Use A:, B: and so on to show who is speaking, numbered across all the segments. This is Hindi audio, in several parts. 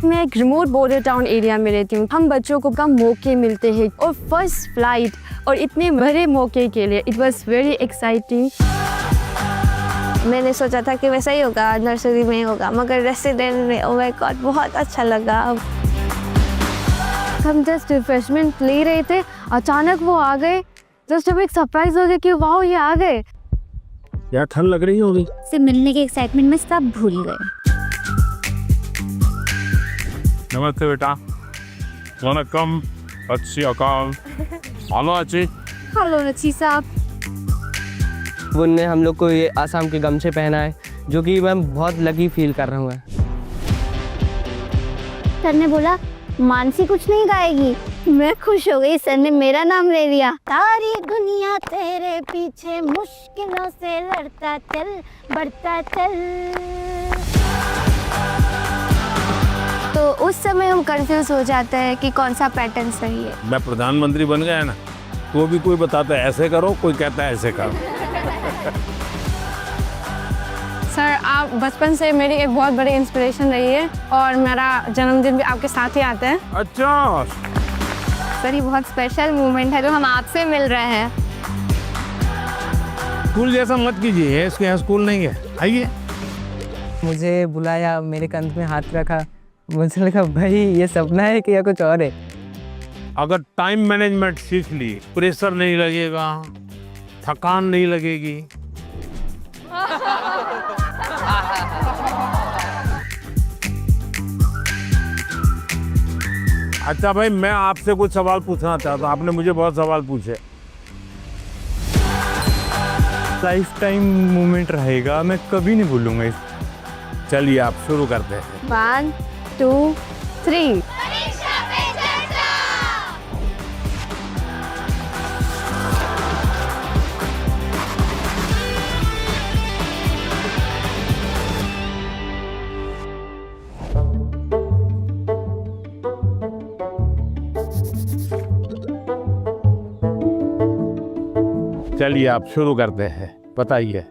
A: मैं एक रिमोट बॉर्डर टाउन एरिया में रहती हूँ। हम बच्चों को कम मौके मिलते हैं और फर्स्ट फ्लाइट और इतने बड़े मौके के लिए इट वाज वेरी एक्साइटिंग।
B: मैंने सोचा था कि वैसा ही होगा, नर्सरी में होगा, मगर रेसिडेंट में ओह माय गॉड बहुत अच्छा लगा।
A: हम जस्ट रिफ्रेशमेंट ले रहे थे, अचानक वो आ गए। जस्ट हमें एक सरप्राइज हो गया कि वाह ये आ गए।
C: यार ठंड लग रही होगी।
D: से मिलने के एक्साइटमेंट में सब भूल गए।
C: नमस्ते बेटा। वनकम। अच्छी अकाल। हेलो अच्छी।
A: हेलो रची साहब।
E: उनने हम लोग को ये आसाम के गमछे पहना है, जो कि मैं बहुत लकी फील कर रहा हूँ।
D: सर ने बोला मानसी कुछ नहीं गाएगी। मैं खुश हो गई, सर ने मेरा नाम ले लिया। सारी दुनिया तेरे पीछे मुश्किलों से लड़ता चल, बढ़ता चल।
B: तो उस समय हम कंफ्यूज हो जाते हैं कि कौन सा पैटर्न सही है।
C: मैं प्रधानमंत्री बन गया ना, तो भी कोई बताता है ऐसे करो, कोई कहता है ऐसे करो।
A: सर आप बचपन से मेरी एक बहुत बड़ी इंस्पिरेशन रही है और मेरा जन्मदिन भी आपके साथ ही आता है।
C: अच्छा
B: सर ये बहुत स्पेशल मोमेंट है जो हम आपसे मिल रहे हैं।
C: स्कूल जैसा मत कीजिए, इसके यहाँ स्कूल नहीं है। आइए।
E: मुझे बुलाया, मेरे कंध में हाथ रखा। मुझे लगा भाई ये सपना है कि या कुछ और है।
C: अगर टाइम मैनेजमेंट सीख ली, प्रेशर नहीं लगेगा, थकान नहीं लगेगी। अच्छा भाई, मैं आपसे कुछ सवाल पूछना चाहता हूँ। आपने मुझे बहुत सवाल पूछे।
F: लाइफ टाइम मोमेंट रहेगा, मैं कभी नहीं भूलूंगा इस।
C: चलिए आप शुरू करते हैं।
B: 1 2 3।
C: चलिए आप शुरू करते हैं, बताइए।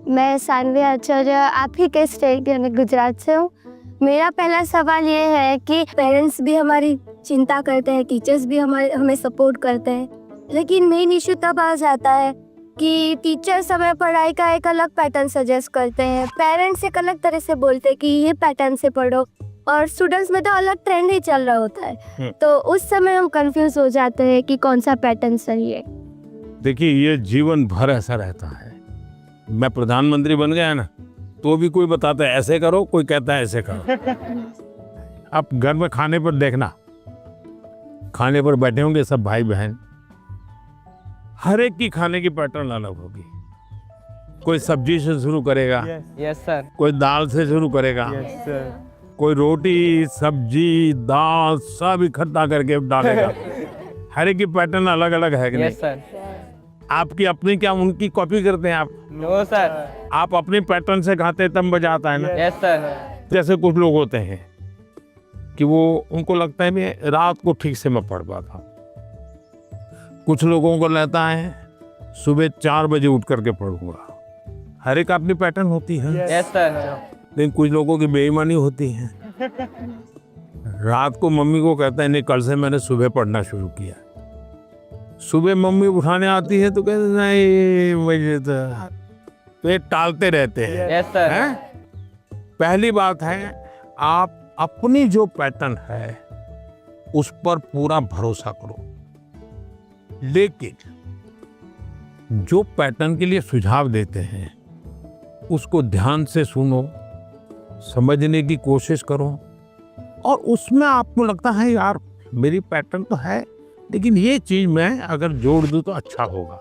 B: मैं सानवी आचार्य आप ही के स्टेट यानी गुजरात से हूँ। मेरा पहला सवाल ये है कि पेरेंट्स भी हमारी चिंता करते हैं, टीचर्स भी हमें सपोर्ट करते हैं, लेकिन मेन इशू तब आ जाता है कि टीचर्स हमें पढ़ाई का एक अलग पैटर्न सजेस्ट करते हैं, पेरेंट्स एक अलग तरह से बोलते हैं कि ये पैटर्न से पढ़ो, और स्टूडेंट्स में तो अलग ट्रेंड ही चल रहा होता है। तो उस समय हम कंफ्यूज हो जाते हैं कि कौन सा पैटर्न सही है।
C: देखिए ये जीवन भर ऐसा रहता है। मैं प्रधानमंत्री बन गया ना, तो भी कोई बताता है ऐसे करो, कोई कहता है ऐसे करो। आप घर में खाने पर देखना, खाने पर बैठे होंगे सब भाई बहन, हर एक की खाने की पैटर्न अलग होगी। कोई सब्जी से शुरू करेगा,
E: यस सर।
C: कोई दाल से शुरू करेगा, कोई रोटी सब्जी दाल सब इकट्ठा करके डालेगा। हर एक की पैटर्न अलग अलग है कि नहीं?
E: Yes sir.
C: आपकी अपनी क्या उनकी कॉपी करते हैं आप?
E: No sir.
C: आप अपने पैटर्न से खाते हैं तब मजा आता है ना।
E: Yes sir.
C: जैसे कुछ लोग होते हैं कि वो उनको लगता है मैं रात को ठीक से मैं पढ़ पाता। कुछ लोगों को लगता है सुबह 4 बजे उठ करके पढ़ूंगा। हर एक अपनी पैटर्न होती है।
E: Yes sir.
C: लेकिन कुछ लोगों की बेईमानी होती है। रात को मम्मी को कहता है नहीं कल से मैंने सुबह पढ़ना शुरू किया। सुबह मम्मी उठाने आती है तो कहते नहीं मुझे तो ये टालते रहते हैं।
E: Yes sir.
C: हैं? पहली बात है आप अपनी जो पैटर्न है उस पर पूरा भरोसा करो, लेकिन जो पैटर्न के लिए सुझाव देते हैं उसको ध्यान से सुनो, समझने की कोशिश करो, और उसमें आपको लगता है यार मेरी पैटर्न तो है लेकिन ये चीज मैं अगर जोड़ दूं तो अच्छा होगा,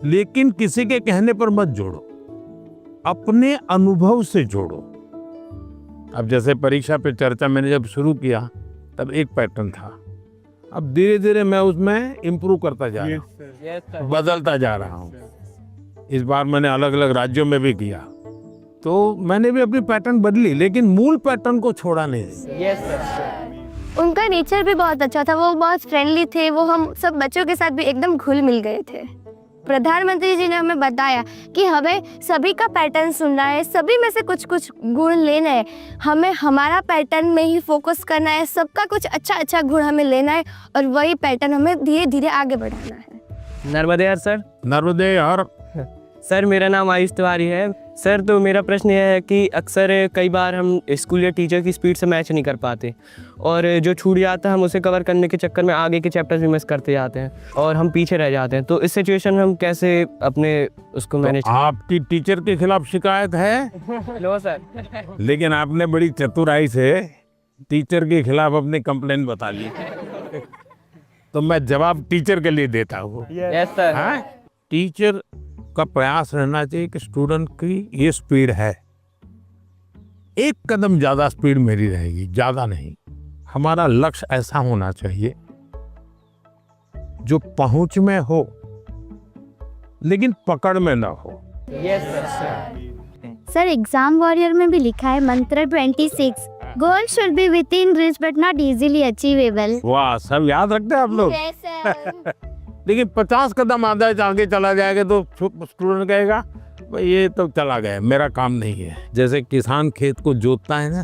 C: लेकिन किसी के कहने पर मत जोड़ो, अपने अनुभव से जोड़ो। अब जैसे परीक्षा पे चर्चा मैंने जब शुरू किया तब एक पैटर्न था, अब धीरे धीरे मैं उसमें इम्प्रूव करता जा रहा हूँ, बदलता जा रहा हूँ। इस बार मैंने अलग अलग राज्यों में भी किया तो मैंने भी अपनी पैटर्न बदली, लेकिन मूल पैटर्न को छोड़ा नहीं।
E: Yes sir.
B: उनका नेचर भी बहुत अच्छा था, वो बहुत फ्रेंडली थे, वो हम सब बच्चों के साथ भी एकदम घुल मिल गए थे। प्रधानमंत्री जी ने हमें बताया कि हमें सभी का पैटर्न सुनना है, सभी में से कुछ कुछ गुण लेना है, हमें हमारा पैटर्न में ही फोकस करना है, सबका कुछ अच्छा अच्छा गुण हमें लेना है और वही पैटर्न हमें धीरे धीरे आगे बढ़ाना है।
E: नर्मदे यार सर।
C: नर्मदे और
E: सर मेरा नाम आयुष तिवारी है। सर तो मेरा प्रश्न यह है कि अक्सर कई बार हम स्कूल या टीचर की स्पीड से मैच नहीं कर पाते और जो छूट जाता है हम उसे कवर करने के चक्कर में आगे के चैप्टर्स भी मिस करते जाते हैं और हम पीछे रह जाते हैं। तो इस सिचुएशन में हम कैसे अपने उसको मैनेज।
C: आपकी टीचर के खिलाफ शिकायत है?
E: लो सर।
C: लेकिन आपने बड़ी चतुराई से टीचर के खिलाफ अपनी कंप्लेन बता ली। तो मैं जवाब टीचर के लिए देता हूँ।
E: Yes sir.
C: हाँ? टीचर का प्रयास रहना चाहिए कि स्टूडेंट की ये स्पीड है, एक कदम ज्यादा स्पीड मेरी रहेगी, ज्यादा नहीं। हमारा लक्ष्य ऐसा होना चाहिए जो पहुंच में हो लेकिन पकड़ में ना हो।
E: Yes sir.
D: Sir exam warrior में भी लिखा है मंत्र 26, goal should be with in reach but not easily achievable.
C: वाह, सब याद रखते हैं आप लोग। लेकिन 50 कदम आगे चला जाएगा तो स्टूडेंट कहेगा भाई ये तो चला गया, मेरा काम नहीं है। जैसे किसान खेत को जोतता है ना,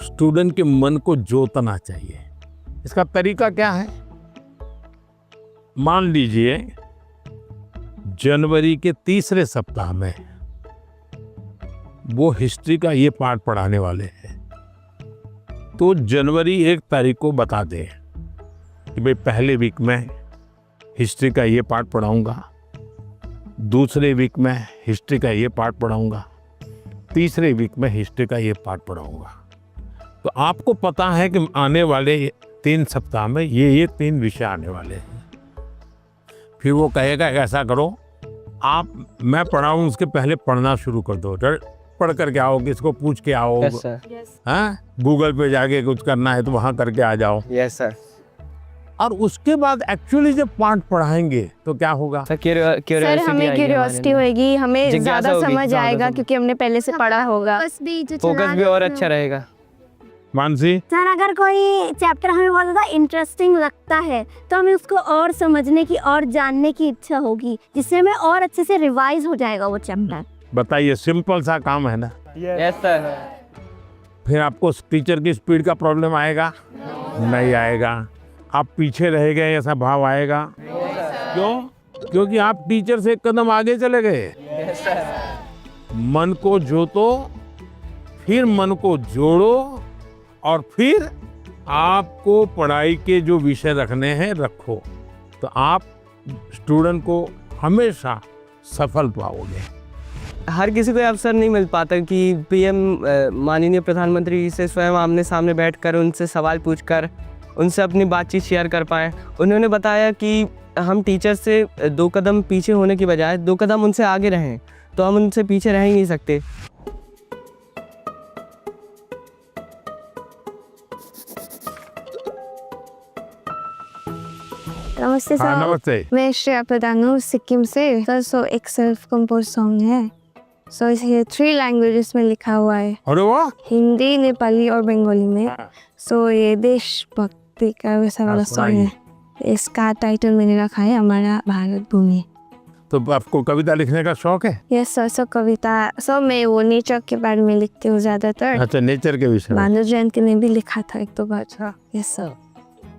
C: स्टूडेंट के मन को जोतना चाहिए। इसका तरीका क्या है? मान लीजिए जनवरी के तीसरे सप्ताह में वो हिस्ट्री का ये पाठ पढ़ाने वाले हैं, तो जनवरी 1 तारीख को बता दें कि भाई पहले वीक में हिस्ट्री का ये पार्ट पढ़ाऊंगा, दूसरे वीक में हिस्ट्री का ये पार्ट पढ़ाऊंगा, तीसरे वीक में हिस्ट्री का ये पार्ट पढ़ाऊंगा। तो आपको पता है कि आने वाले 3 सप्ताह में ये 3 विषय आने वाले हैं। फिर वो कहेगा ऐसा करो, आप मैं पढ़ाऊँ उसके पहले पढ़ना शुरू कर दो, पढ़ करके आओ, किसको पूछ के आओ।
E: Yes sir.
C: हाँ, गूगल पे जाके कुछ करना है तो वहाँ करके आ जाओ।
E: Yes sir.
C: और उसके बाद एक्चुअली जब पाठ पढ़ाएंगे तो क्या होगा?
E: सर
A: सर हमें क्यूरियोसिटी होगी, हमें
E: जिज्ञासा
A: ज्यादा
E: होगी,
A: समझ
E: ज्यादा
A: आएगा
E: समझ।
A: क्योंकि हमने पहले से पढ़ा होगा।
E: फोकस भी और अच्छा रहेगा।
C: मानसी,
D: सर अगर कोई चैप्टर हमें बहुत ज़्यादा इंटरेस्टिंग लगता है तो हमें उसको और समझने की और जानने की इच्छा होगी, जिससे हमें और अच्छे से रिवाइज हो जाएगा वो चैप्टर।
C: बताइए, सिंपल सा काम है ना।
E: Yes sir.
C: फिर आपको टीचर की स्पीड का प्रॉब्लम आएगा? नहीं आएगा। आप पीछे रह गए ऐसा भाव आएगा? क्यों? क्योंकि आप टीचर से एक कदम आगे चले गए। मन को जोतो, फिर मन को जोड़ो और फिर आपको पढ़ाई के जो विषय रखने हैं रखो, तो आप स्टूडेंट को हमेशा सफल पाओगे।
E: हर किसी को अवसर नहीं मिल पाता कि पीएम माननीय प्रधानमंत्री से स्वयं आमने सामने बैठकर उनसे सवाल पूछकर उनसे अपनी बातचीत शेयर कर पाएँ। उन्होंने बताया कि हम टीचर से 2 कदम पीछे होने की बजाय 2 कदम उनसे आगे रहें, तो हम उनसे पीछे रह ही नहीं सकते।
A: नमस्ते
C: हाँ,
A: सर।
C: नमस्ते।
A: मैं श्रेया प्रधान हूँ सिक्किम से। सर सो एक सेल्फ कंपोज सॉन्ग है, सो ये 3 लैंग्वेजेस में लिखा हुआ है,
C: अरे वाह।
A: हिंदी, नेपाली और बंगाली में। सो ये देशभक्ति का वैसा वाला सॉन्ग है। इसका टाइटल मैंने रखा है हमारा भारत भूमि।
C: तो आपको कविता लिखने का शौक है?
A: Yes sir. सो कविता सब मैं वो नेचर के बारे में लिखती हूँ ज्यादातर।
C: अच्छा, नेचर के विषय में।
A: भानु जयंती ने भी लिखा था 1-2 बार। Yes sir.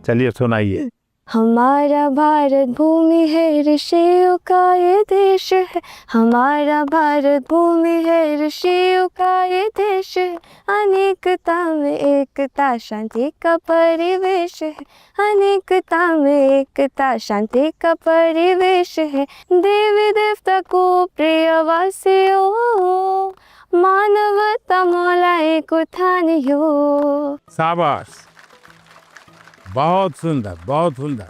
C: चलिए सुनाइए।
A: हमारा भारत भूमि है, ऋषियों का ये देश है। हमारा भारत भूमि है, ऋषियों का ये देश है। अनेकता में एकता, शांति का परिवेश है। अनेकता में एकता, शांति का परिवेश है। देवी देवता को प्रिय वासियों, मानवता मौला एक उठानियो।
C: शाबाश, बहुत सुंदर, बहुत सुंदर।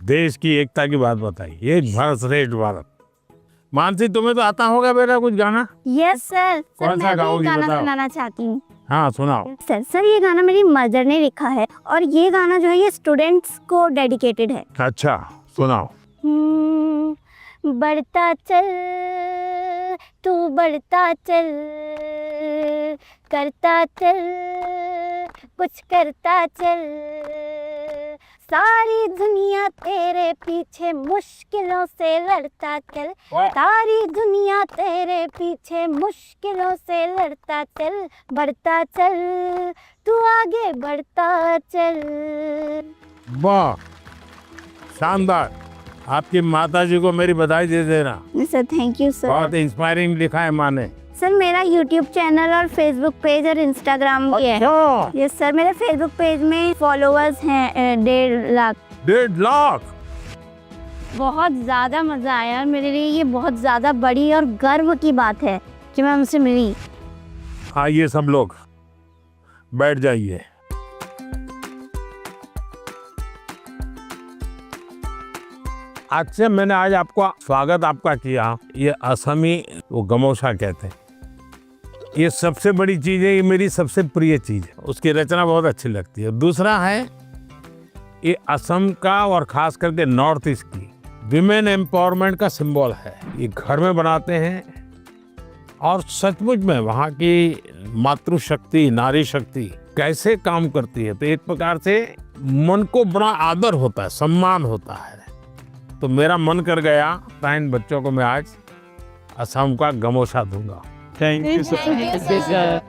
C: देश की एकता की बात बताई। एक भारत श्रेष्ठ भारत। मानसी, तुम्हें तो आता होगा बेटा कुछ गाना?
D: Yes sir.
C: कौन सा
D: मैं भी
C: गाओगी,
D: गाना
C: बताओ।
D: सुनाना चाहती हूँ।
C: हाँ, सुनाओ।
D: सर ये गाना मेरी मदर ने लिखा है और ये गाना जो है ये स्टूडेंट्स को डेडिकेटेड है।
C: अच्छा, सुनाओ।
D: बढ़ता चल तू बढ़ता चल, करता चल कुछ करता चल, सारी दुनिया तेरे पीछे मुश्किलों से लड़ता चल, सारी दुनिया तेरे पीछे मुश्किलों से लड़ता चल, बढ़ता चल, तू आगे बढ़ता चल।
C: वाह, शानदार। आपकी माता जी को मेरी बधाई दे देना।
D: Sir thank you sir.
C: बहुत इंस्पायरिंग लिखा है माँ ने।
D: सर मेरा यूट्यूब चैनल और फेसबुक पेज और इंस्टाग्राम भी है। यस सर, मेरे फेसबुक पेज में फॉलोअर्स हैं 1.5 लाख।
C: 1.5 लाख।
D: बहुत ज़्यादा मज़ा आया और मेरे लिए ये बहुत ज़्यादा बड़ी और गर्व की बात है कि मैं उनसे मिली।
C: आइए सब लोग बैठ जाइए। आज से मैंने आज आपका स्वागत आपका किया। ये असमी वो गमोशा कहते हैं। ये सबसे बड़ी चीज़ है, ये मेरी सबसे प्रिय चीज़ है। उसकी रचना बहुत अच्छी लगती है। दूसरा है ये असम का और खास करके नॉर्थ ईस्ट की विमेन एम्पावरमेंट का सिंबल है। ये घर में बनाते हैं और सचमुच में वहाँ की मातृशक्ति, नारी शक्ति कैसे काम करती है, तो एक प्रकार से मन को बड़ा आदर होता है, सम्मान होता है। तो मेरा मन कर गया, तो इन बच्चों को मैं आज असम का गमोशा दूंगा।
F: Thank you sir.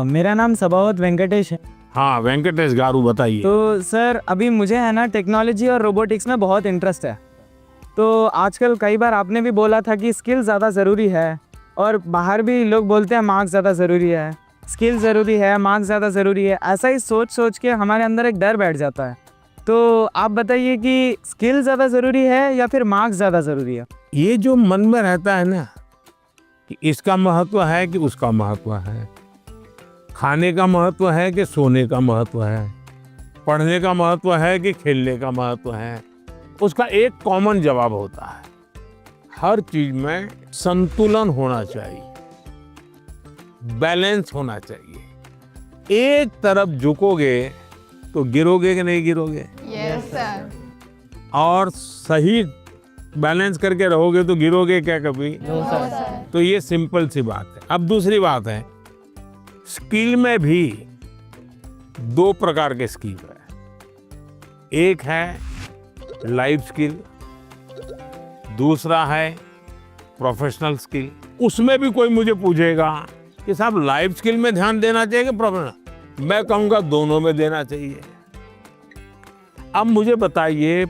E: मेरा नाम सबावत वेंकटेश है।
C: हाँ वेंकटेश गारू, बताइए।
E: तो सर अभी मुझे है ना टेक्नोलॉजी और रोबोटिक्स में बहुत इंटरेस्ट है। तो आजकल कई बार आपने भी बोला था कि स्किल ज़्यादा ज़रूरी है, और बाहर भी लोग बोलते हैं मार्क्स ज़्यादा ज़रूरी है, स्किल ज़रूरी है, मार्क्स ज़्यादा ज़रूरी है। ऐसा ही सोच सोच के हमारे अंदर एक डर बैठ जाता है। तो आप बताइए कि स्किल ज़्यादा ज़रूरी है या फिर मार्क्स ज़्यादा ज़रूरी है?
C: ये जो मन में रहता है ना कि इसका महत्व है कि उसका महत्व है, खाने का महत्व है कि सोने का महत्व है, पढ़ने का महत्व है कि खेलने का महत्व है, उसका एक कॉमन जवाब होता है, हर चीज में संतुलन होना चाहिए, बैलेंस होना चाहिए। एक तरफ झुकोगे तो गिरोगे कि नहीं गिरोगे?
A: Yes sir.
C: और सही बैलेंस करके रहोगे तो गिरोगे क्या कभी?
A: No sir.
C: तो ये सिंपल सी बात है। अब दूसरी बात है, स्किल में भी 2 प्रकार के स्किल है। एक है लाइफ स्किल, दूसरा है प्रोफेशनल स्किल। उसमें भी कोई मुझे पूछेगा कि साहब लाइफ स्किल में ध्यान देना चाहिए कि प्रोफेशनल, मैं कहूँगा दोनों में देना चाहिए। अब मुझे बताइए,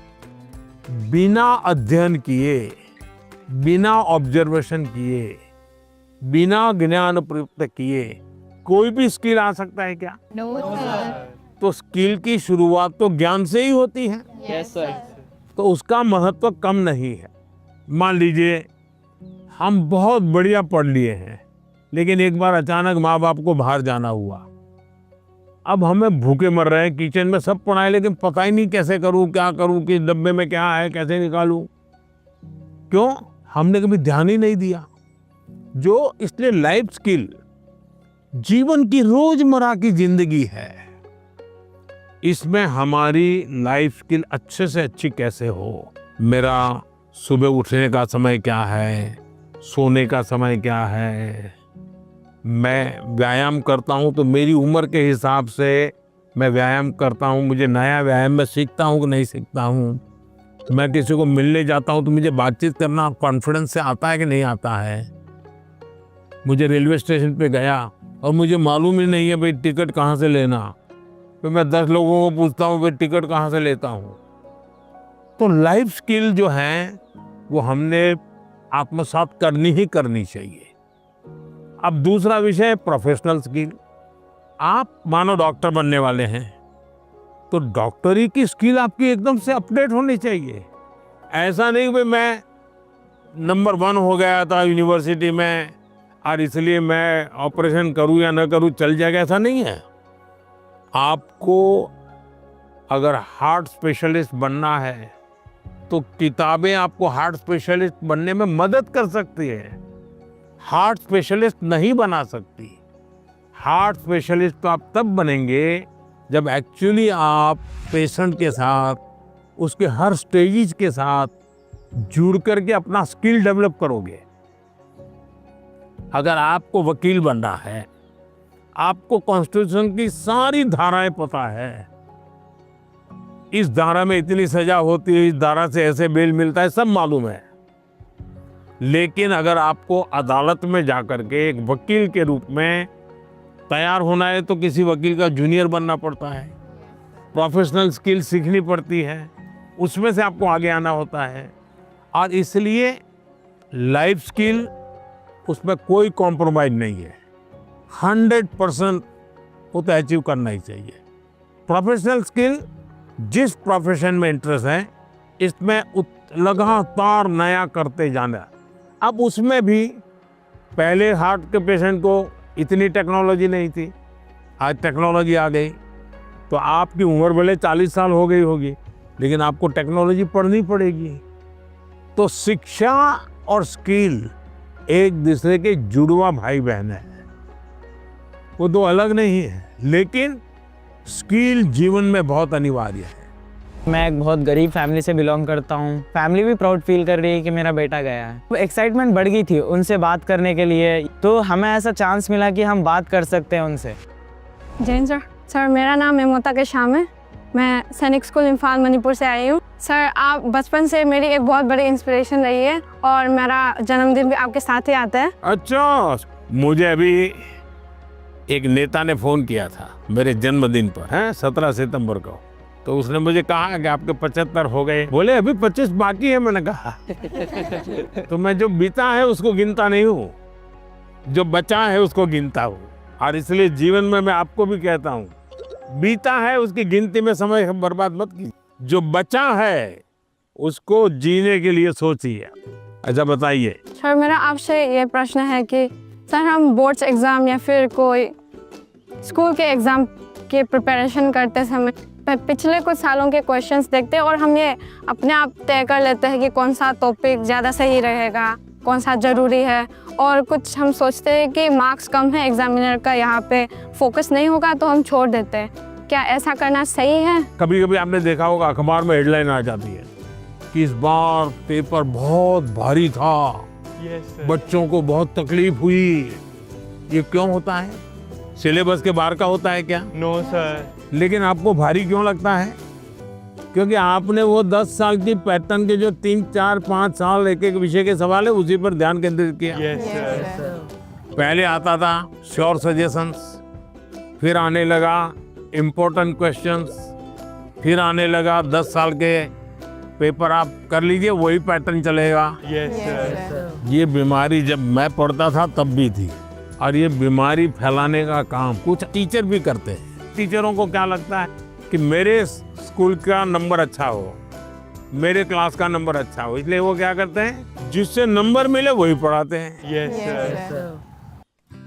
C: बिना अध्ययन किए, बिना ऑब्जर्वेशन किए, बिना ज्ञान प्राप्त किए कोई भी स्किल आ सकता है क्या?
A: No sir.
C: तो स्किल की शुरुआत तो ज्ञान से ही होती है।
E: Yes sir.
C: तो उसका महत्व कम नहीं है। मान लीजिए हम बहुत बढ़िया पढ़ लिए हैं, लेकिन एक बार अचानक माँ बाप को बाहर जाना हुआ। अब हमें भूखे मर रहे हैं, किचन में सब पड़ा है, लेकिन पता ही नहीं कैसे करूँ, क्या करूँ, किस डब्बे में क्या है, कैसे निकालूं। क्यों? हमने कभी ध्यान ही नहीं दिया। जो इसलिए लाइफ स्किल जीवन की रोजमर्रा की जिंदगी है, इसमें हमारी लाइफ स्किल अच्छे से अच्छी कैसे हो। मेरा सुबह उठने का समय क्या है, सोने का समय क्या है, मैं व्यायाम करता हूँ तो मेरी उम्र के हिसाब से मैं व्यायाम करता हूँ, मुझे नया व्यायाम मैं सीखता हूँ कि नहीं सीखता हूँ। मैं किसी को मिलने जाता हूँ तो मुझे बातचीत करना कॉन्फिडेंस से आता है कि नहीं आता है। मुझे रेलवे स्टेशन पे गया और मुझे मालूम ही नहीं है भाई टिकट कहाँ से लेना, तो मैं 10 लोगों को पूछता हूँ भाई टिकट कहाँ से लेता हूँ। तो लाइफ स्किल जो है वो हमने आत्मसात करनी ही करनी चाहिए। अब दूसरा विषय है प्रोफेशनल स्किल। आप मानो डॉक्टर बनने वाले हैं, तो डॉक्टरी की स्किल आपकी एकदम से अपडेट होनी चाहिए। ऐसा नहीं कि मैं नंबर 1 हो गया था यूनिवर्सिटी में और इसलिए मैं ऑपरेशन करूं या ना करूं चल जाएगा, ऐसा नहीं है। आपको अगर हार्ट स्पेशलिस्ट बनना है तो किताबें आपको हार्ट स्पेशलिस्ट बनने में मदद कर सकती है, हार्ट स्पेशलिस्ट नहीं बना सकती। हार्ट स्पेशलिस्ट तो आप तब बनेंगे जब एक्चुअली आप पेशेंट के साथ, उसके हर स्टेज के साथ जुड़ करके अपना स्किल डेवलप करोगे। अगर आपको वकील बनना है आपको कॉन्स्टिट्यूशन की सारी धाराएं पता है, इस धारा में इतनी सजा होती है, इस धारा से ऐसे बेल मिलता है, सब मालूम है। लेकिन अगर आपको अदालत में जाकर के एक वकील के रूप में तैयार होना है तो किसी वकील का जूनियर बनना पड़ता है, प्रोफेशनल स्किल सीखनी पड़ती है, उसमें से आपको आगे आना होता है। और इसलिए लाइफ स्किल, उसमें कोई कॉम्प्रोमाइज नहीं है, 100% वो तो अचीव करना ही चाहिए। प्रोफेशनल स्किल, जिस प्रोफेशन में इंटरेस्ट है, इसमें लगातार नया करते जाना। अब उसमें भी पहले हार्ट के पेशेंट को इतनी टेक्नोलॉजी नहीं थी, आज टेक्नोलॉजी आ गई, तो आपकी उम्र भले 40 साल हो गई होगी, लेकिन आपको टेक्नोलॉजी पढ़नी पड़ेगी। तो शिक्षा और स्किल एक दूसरे के जुड़वा भाई बहन है, वो दो अलग नहीं है, लेकिन स्किल जीवन में बहुत अनिवार्य है।
E: मैं एक बहुत गरीब फैमिली से बिलोंग करता हूँ। फैमिली भी प्राउड फील कर रही है कि मेरा बेटा गया है। वो एक्साइटमेंट बढ़ गई थी उनसे बात करने के लिए, तो हमें ऐसा चांस मिला कि हम बात कर सकते हैं उनसे।
A: जैन सर, मेरा नाम हेमोता के शाम है, मैं सैनिक स्कूल इम्फाल मणिपुर से आई हूँ। सर, आप बचपन से मेरी एक बहुत बड़ी इंस्पिरेशन रही है और मेरा जन्मदिन भी आपके साथ ही आता है।
C: अच्छा, मुझे अभी एक नेता ने फोन किया था मेरे जन्मदिन पर, है 17 सितंबर को, तो उसने मुझे कहा कि आपके 75 हो गए, बोले अभी 25 बाकी है। मैंने कहा तो मैं जो बीता है उसको गिनता नहीं हूँ, जो बचा है उसको गिनता हूँ। और इसलिए जीवन में मैं आपको भी कहता हूँ, बीता है उसकी गिनती में समय बर्बाद मत कीजिए, जो बचा है उसको जीने के लिए सोचिए। अच्छा बताइए
A: सर, मेरा आपसे ये प्रश्न है कि सर, हम बोर्ड्स एग्ज़ाम या फिर कोई स्कूल के एग्ज़ाम की प्रिपरेशन करते समय पिछले कुछ सालों के क्वेश्चंस देखते हैं और हम ये अपने आप तय कर लेते हैं कि कौन सा टॉपिक ज़्यादा सही रहेगा, कौन सा ज़रूरी है, और कुछ हम सोचते हैं कि मार्क्स कम है, एग्जामिनर का यहाँ पे फोकस नहीं होगा, तो हम छोड़ देते हैं। क्या ऐसा करना सही है?
C: कभी कभी आपने देखा होगा अखबार में हेडलाइन आ जाती है कि इस बार पेपर बहुत भारी था, बच्चों को बहुत तकलीफ हुई। ये क्यों होता है? सिलेबस के बाहर का होता है क्या?
F: No sir.
C: लेकिन आपको भारी क्यों लगता है? क्योंकि आपने वो 10 साल की पैटर्न के जो 3, 4, 5 साल एक एक विषय के सवाल है उसी पर ध्यान केंद्रित किया। पहले आता था श्योर सजेशंस, फिर आने लगा इम्पोर्टेंट क्वेश्चंस, फिर आने लगा 10 साल के पेपर आप कर लीजिए, वही पैटर्न चलेगा। ये बीमारी जब मैं पढ़ता था तब भी थी, और ये बीमारी फैलाने का काम कुछ टीचर भी करते हैं। टीचरों को क्या लगता है कि मेरे स्कूल का नंबर अच्छा हो, मेरे क्लास का नंबर अच्छा हो, इसलिए वो क्या करते हैं, जिससे नंबर मिले वही पढ़ाते हैं।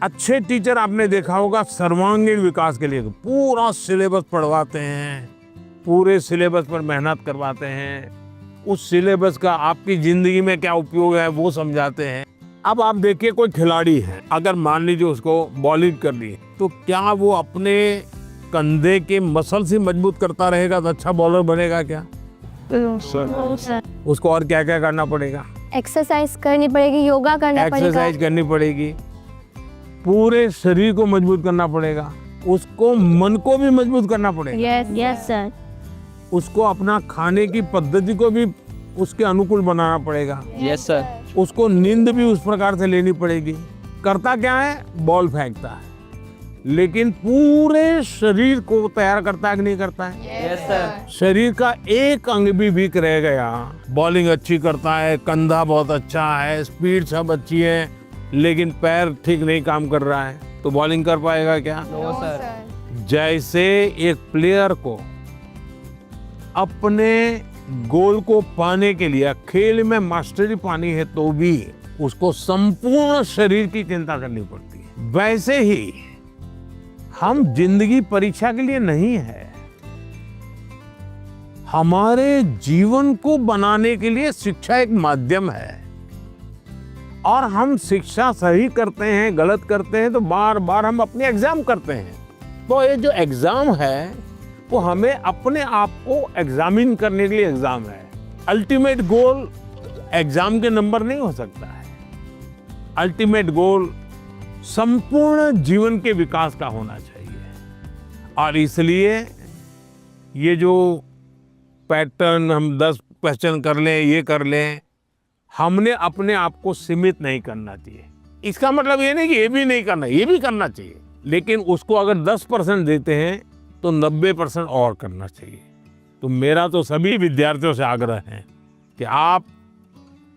C: अच्छे टीचर आपने देखा होगा सर्वांगीण विकास के लिए पूरा सिलेबस पढ़वाते हैं, पूरे सिलेबस पर मेहनत करवाते हैं, उस सिलेबस का आपकी जिंदगी में क्या उपयोग है वो समझाते हैं। अब आप देखिए कोई खिलाड़ी है, अगर मान लीजिए उसको बॉलिंग करनी है, तो क्या वो अपने कंधे के मसल से मजबूत करता रहेगा तो अच्छा बॉलर बनेगा क्या? उसको और क्या क्या करना पड़ेगा?
B: एक्सरसाइज करनी पड़ेगी, योगा करना पड़ेगा,
C: एक्सरसाइज करनी पड़ेगी, पूरे शरीर को मजबूत करना पड़ेगा, उसको मन को भी मजबूत करना पड़ेगा।
B: Yes sir.
C: उसको अपना खाने की पद्धति को भी उसके अनुकूल बनाना पड़ेगा।
E: Yes sir.
C: उसको नींद भी उस प्रकार से लेनी पड़ेगी। करता क्या है? बॉल फेंकता है, लेकिन पूरे शरीर को तैयार करता है कि नहीं करता है?
E: Yes sir.
C: शरीर का एक अंग भी वीक रह गया, बॉलिंग अच्छी करता है, कंधा बहुत अच्छा है, स्पीड सब अच्छी है, लेकिन पैर ठीक नहीं काम कर रहा है, तो बॉलिंग कर पाएगा क्या?
E: No sir.
C: जैसे एक प्लेयर को अपने गोल को पाने के लिए खेल में मास्टरी पानी है तो भी उसको संपूर्ण शरीर की चिंता करनी पड़ती है। वैसे ही हम जिंदगी परीक्षा के लिए नहीं है, हमारे जीवन को बनाने के लिए शिक्षा एक माध्यम है। और हम शिक्षा सही करते हैं, गलत करते हैं तो बार बार हम अपने एग्जाम करते हैं। तो ये जो एग्जाम है वो हमें अपने आप को एग्जामिन करने के लिए एग्जाम है। अल्टीमेट गोल एग्जाम के नंबर नहीं हो सकता है। अल्टीमेट गोल संपूर्ण जीवन के विकास का होना चाहिए। और इसलिए ये जो पैटर्न हम 10 क्वेश्चन कर लें, ये कर लें, हमने अपने आप को सीमित नहीं करना चाहिए। इसका मतलब ये नहीं कि ये भी नहीं करना, ये भी करना चाहिए, लेकिन उसको अगर 10% देते हैं तो 90% और करना चाहिए। तो मेरा तो सभी विद्यार्थियों से आग्रह है कि आप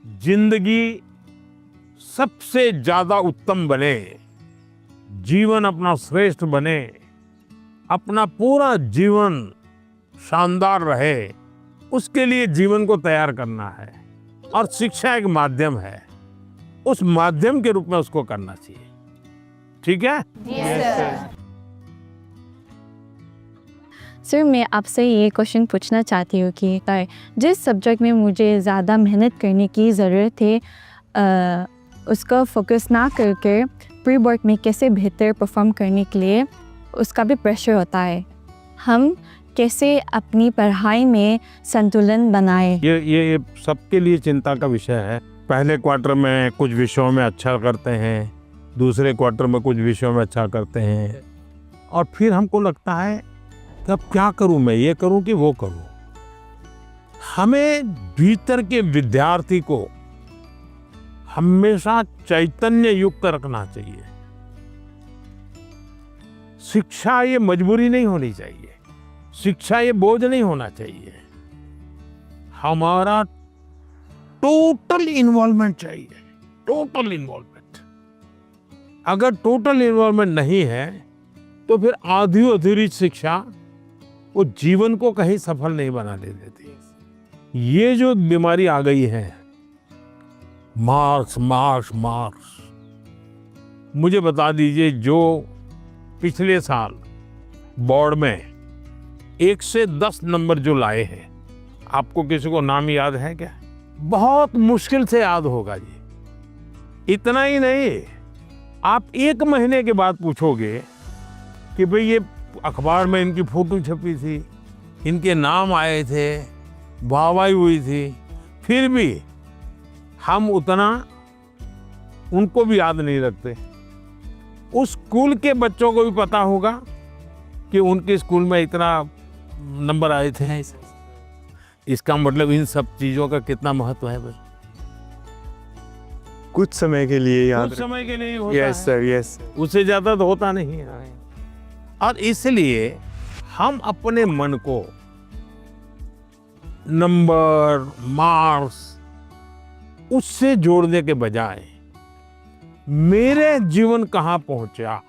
C: जिंदगी सबसे ज्यादा उत्तम बने, जीवन अपना श्रेष्ठ बने, अपना पूरा जीवन शानदार रहे, उसके लिए जीवन को तैयार करना है। और शिक्षा एक माध्यम है, उस माध्यम के रूप में उसको करना चाहिए। ठीक है?
A: सर, मैं आपसे ये क्वेश्चन पूछना चाहती हूँ कि जिस सब्जेक्ट में मुझे ज़्यादा मेहनत करने की ज़रूरत है, उसका फोकस ना करके प्री बोर्ड में कैसे बेहतर परफॉर्म करने के लिए उसका भी प्रेशर होता है। हम कैसे अपनी पढ़ाई में संतुलन बनाएं?
C: ये सबके लिए चिंता का विषय है। पहले क्वार्टर में कुछ विषयों में अच्छा करते हैं, दूसरे क्वार्टर में कुछ विषयों में अच्छा करते हैं, और फिर हमको लगता है कि अब क्या करूं, मैं ये करूं कि वो करूं। हमें भीतर के विद्यार्थी को हमेशा चैतन्य युक्त रखना चाहिए। शिक्षा ये मजबूरी नहीं होनी चाहिए, शिक्षा ये बोझ नहीं होना चाहिए। हमारा टोटल इन्वॉल्वमेंट चाहिए, टोटल इन्वॉल्वमेंट। अगर टोटल इन्वॉल्वमेंट नहीं है तो फिर आधी अधूरी शिक्षा वो जीवन को कहीं सफल नहीं बना दे देती। ये जो बीमारी आ गई है, मार्क्स मार्क्स मार्क्स, मुझे बता दीजिए, जो पिछले साल बोर्ड में 1 से 10 नंबर जो लाए हैं, आपको किसी को नाम याद है क्या? बहुत मुश्किल से याद होगा जी। इतना ही नहीं, आप 1 महीने के बाद पूछोगे कि भाई ये अखबार में इनकी फोटो छपी थी, इनके नाम आए थे, वाहवाही हुई थी, फिर भी हम उतना उनको भी याद नहीं रखते। उस स्कूल के बच्चों को भी पता होगा कि उनके स्कूल में इतना नंबर आए थे। इसका मतलब इन सब चीजों का कितना महत्व है।
F: कुछ समय के लिए याद,
C: कुछ समय के लिए होता
F: यस
C: है।
F: Sir, yes.
C: उससे ज्यादा तो होता नहीं है। और इसलिए हम अपने मन को नंबर, मार्क्स, उससे जोड़ने के बजाय मेरे जीवन कहाँ पहुंचा,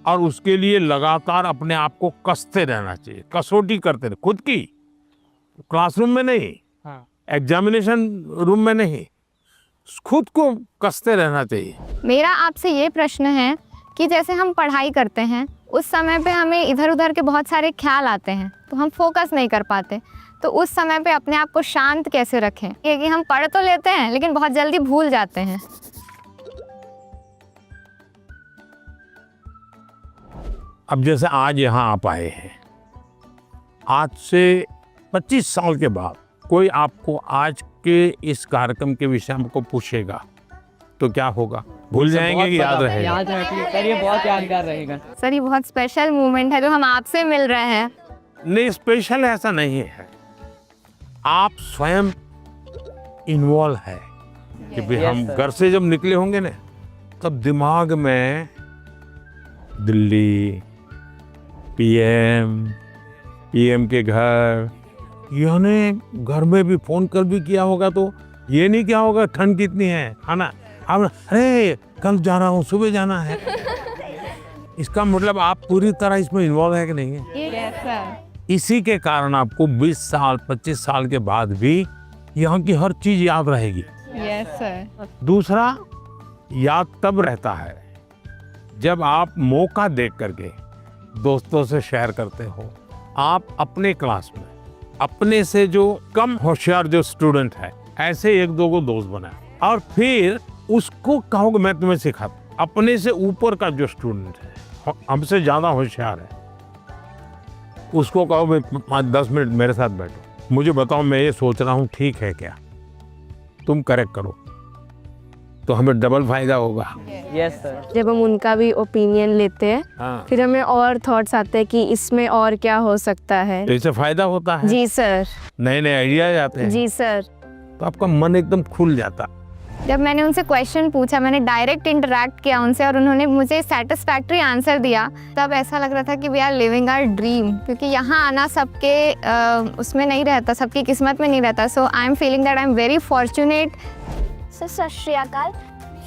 C: और उसके लिए लगातार अपने आप को कसते रहना चाहिए, कसौटी करते रहे, खुद की, क्लासरूम में नहीं, एग्जामिनेशन रूम में नहीं, खुद को कसते रहना चाहिए।
B: मेरा आपसे ये प्रश्न है कि जैसे हम पढ़ाई करते हैं, उस समय पे हमें इधर उधर के बहुत सारे ख्याल आते हैं, तो हम फोकस नहीं कर पाते। तो उस समय पे अपने आप को शांत कैसे रखें? क्योंकि हम पढ़ तो लेते हैं लेकिन बहुत जल्दी भूल जाते हैं।
C: अब जैसे आज यहाँ आप आए हैं, आज से 25 साल के बाद कोई आपको आज के इस कार्यक्रम के विषय में को पूछेगा तो क्या होगा? भूल जाएंगे कि याद रहेगा?
E: याद रहेगा सर, ये बहुत यादगार रहेगा।
B: सर, ये बहुत स्पेशल मोमेंट है जो हम आपसे मिल रहे हैं।
C: नहीं, स्पेशल ऐसा नहीं है, आप स्वयं इन्वॉल्व है कि भाई हम घर से जब निकले होंगे ना, तब दिमाग में दिल्ली, पीएम के घर, यानी घर में भी फोन कर भी किया होगा, तो ये नहीं क्या होगा ठंड कितनी है ना, अब अरे कल जा रहा हूँ, सुबह जाना है। इसका मतलब आप पूरी तरह इसमें इन्वॉल्व है कि नहीं है?
B: Yes sir.
C: इसी के कारण आपको 20 साल 25 साल के बाद भी यहाँ की हर चीज याद रहेगी।
B: Yes sir.
C: दूसरा, याद तब रहता है जब आप मौका देख करके दोस्तों से शेयर करते हो। आप अपने क्लास में अपने से जो कम होशियार जो स्टूडेंट है, ऐसे 1-2 को दोस्त बनाए और फिर उसको कहोगे मैं तुम्हें सिखाता। अपने से ऊपर का जो स्टूडेंट है, हमसे ज्यादा होशियार है, उसको कहो भाई 5-10 मिनट मेरे साथ बैठो, मुझे बताओ मैं ये सोच रहा हूँ ठीक है क्या, तुम करेक्ट करो, तो हमें डबल फायदा होगा।
E: Yes sir.
A: जब हम उनका भी ओपिनियन लेते हैं
C: हाँ,
A: फिर हमें और थॉट्स आते हैं कि इसमें और क्या हो सकता है।
C: तो इससे फायदा होता है,
A: जी सर।
C: नए नए आइडियाज आते हैं,
A: जी सर।
C: तो आपका मन एकदम खुल जाता।
B: जब मैंने उनसे क्वेश्चन पूछा, मैंने डायरेक्ट इंटरेक्ट किया उनसे और उन्होंने मुझे सेटिस्फैक्ट्री आंसर दिया, तब ऐसा लग रहा था कि we are living our dream, क्योंकि यहाँ आना सबके उसमें नहीं रहता, सबकी किस्मत में नहीं रहता। So I am feeling that I am very fortunate.
D: Sir Sat Sri अकाल।